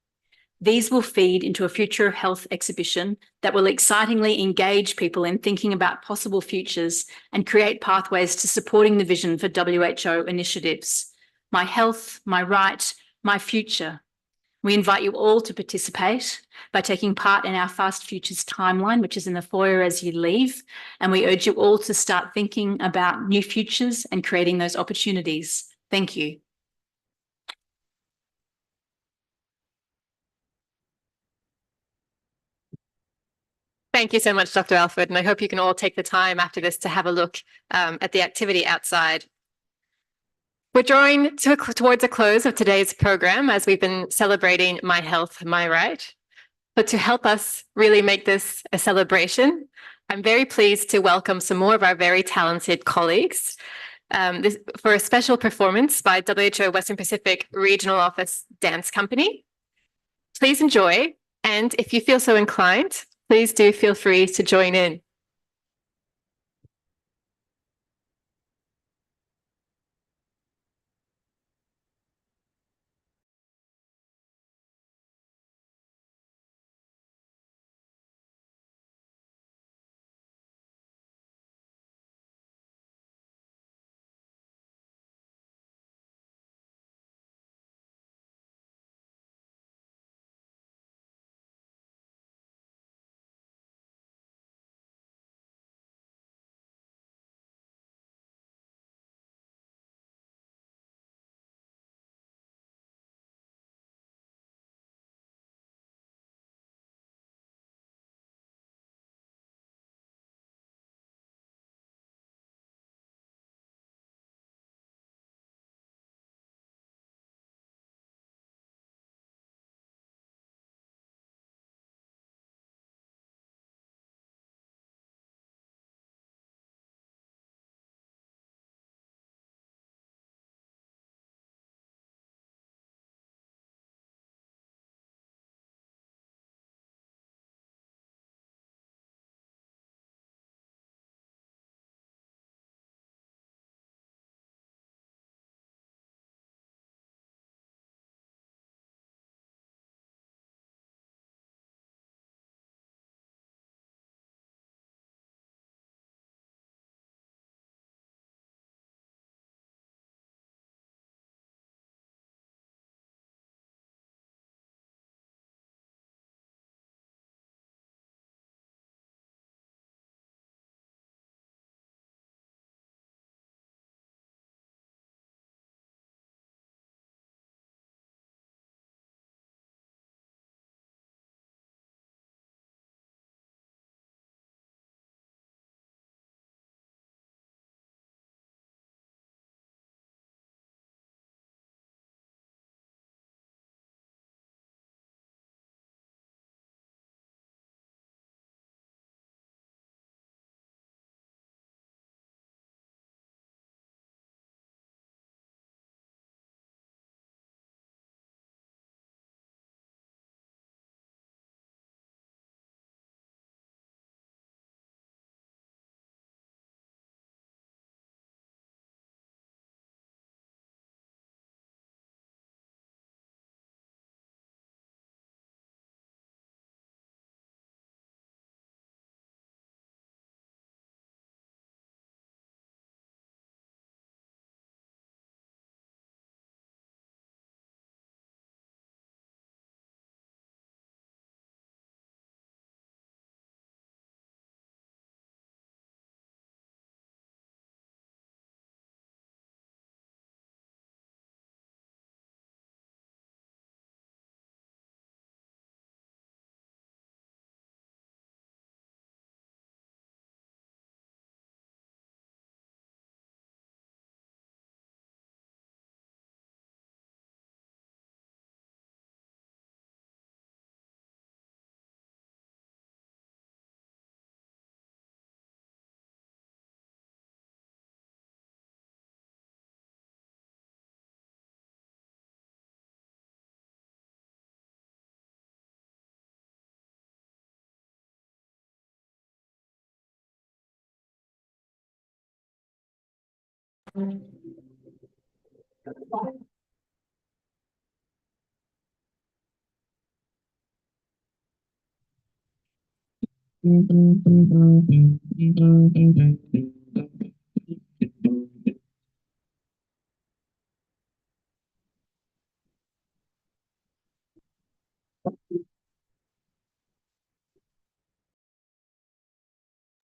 These will feed into a future of health exhibition that will excitingly engage people in thinking about possible futures and create pathways to supporting the vision for WHO initiatives. My health, my right, my future. We invite you all to participate by taking part in our Fast Futures timeline, which is in the foyer as you leave. And we urge you all to start thinking about new futures and creating those opportunities. Thank you. Thank you so much, Dr. Alford, and I hope you can all take the time after this to have a look at the activity outside. We're drawing towards a close of today's program as we've been celebrating My Health, My Right. But to help us really make this a celebration, I'm very pleased to welcome some more of our very talented colleagues for a special performance by WHO Western Pacific Regional Office Dance Company. Please enjoy, and if you feel so inclined, please do feel free to join in.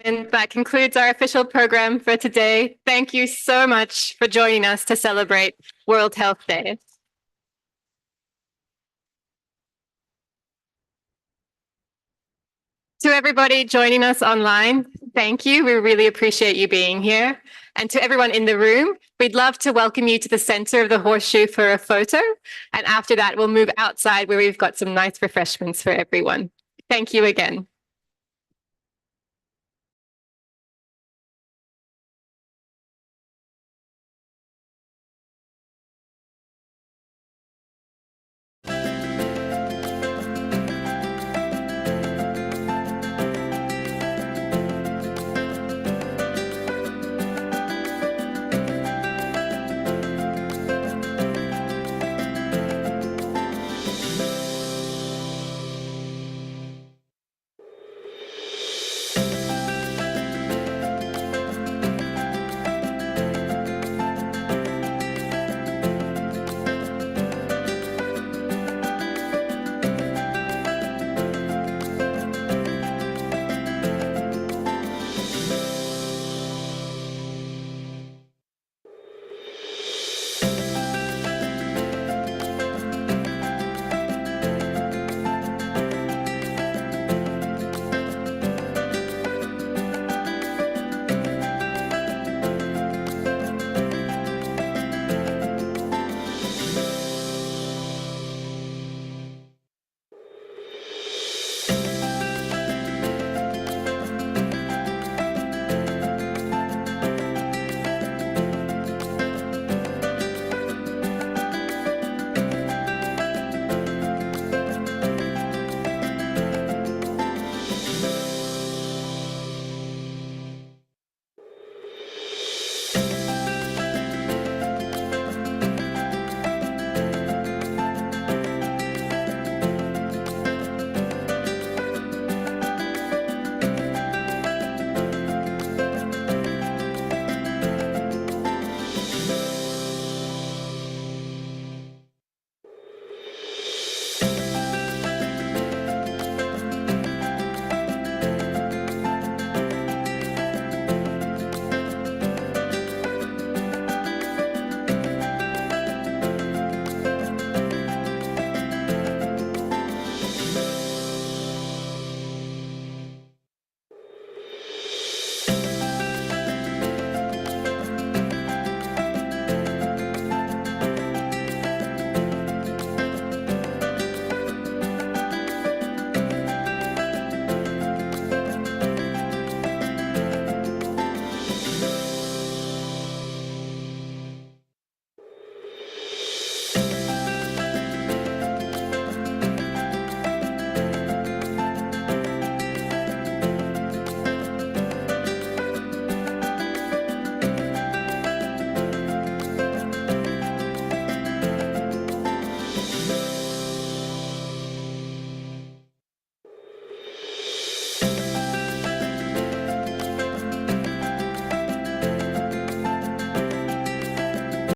And that concludes our official program for today. Thank you so much for joining us to celebrate World Health Day. To everybody joining us online, thank you. We really appreciate you being here. And to everyone in the room, we'd love to welcome you to the center of the horseshoe for a photo. And after that, we'll move outside where we've got some nice refreshments for everyone. Thank you again.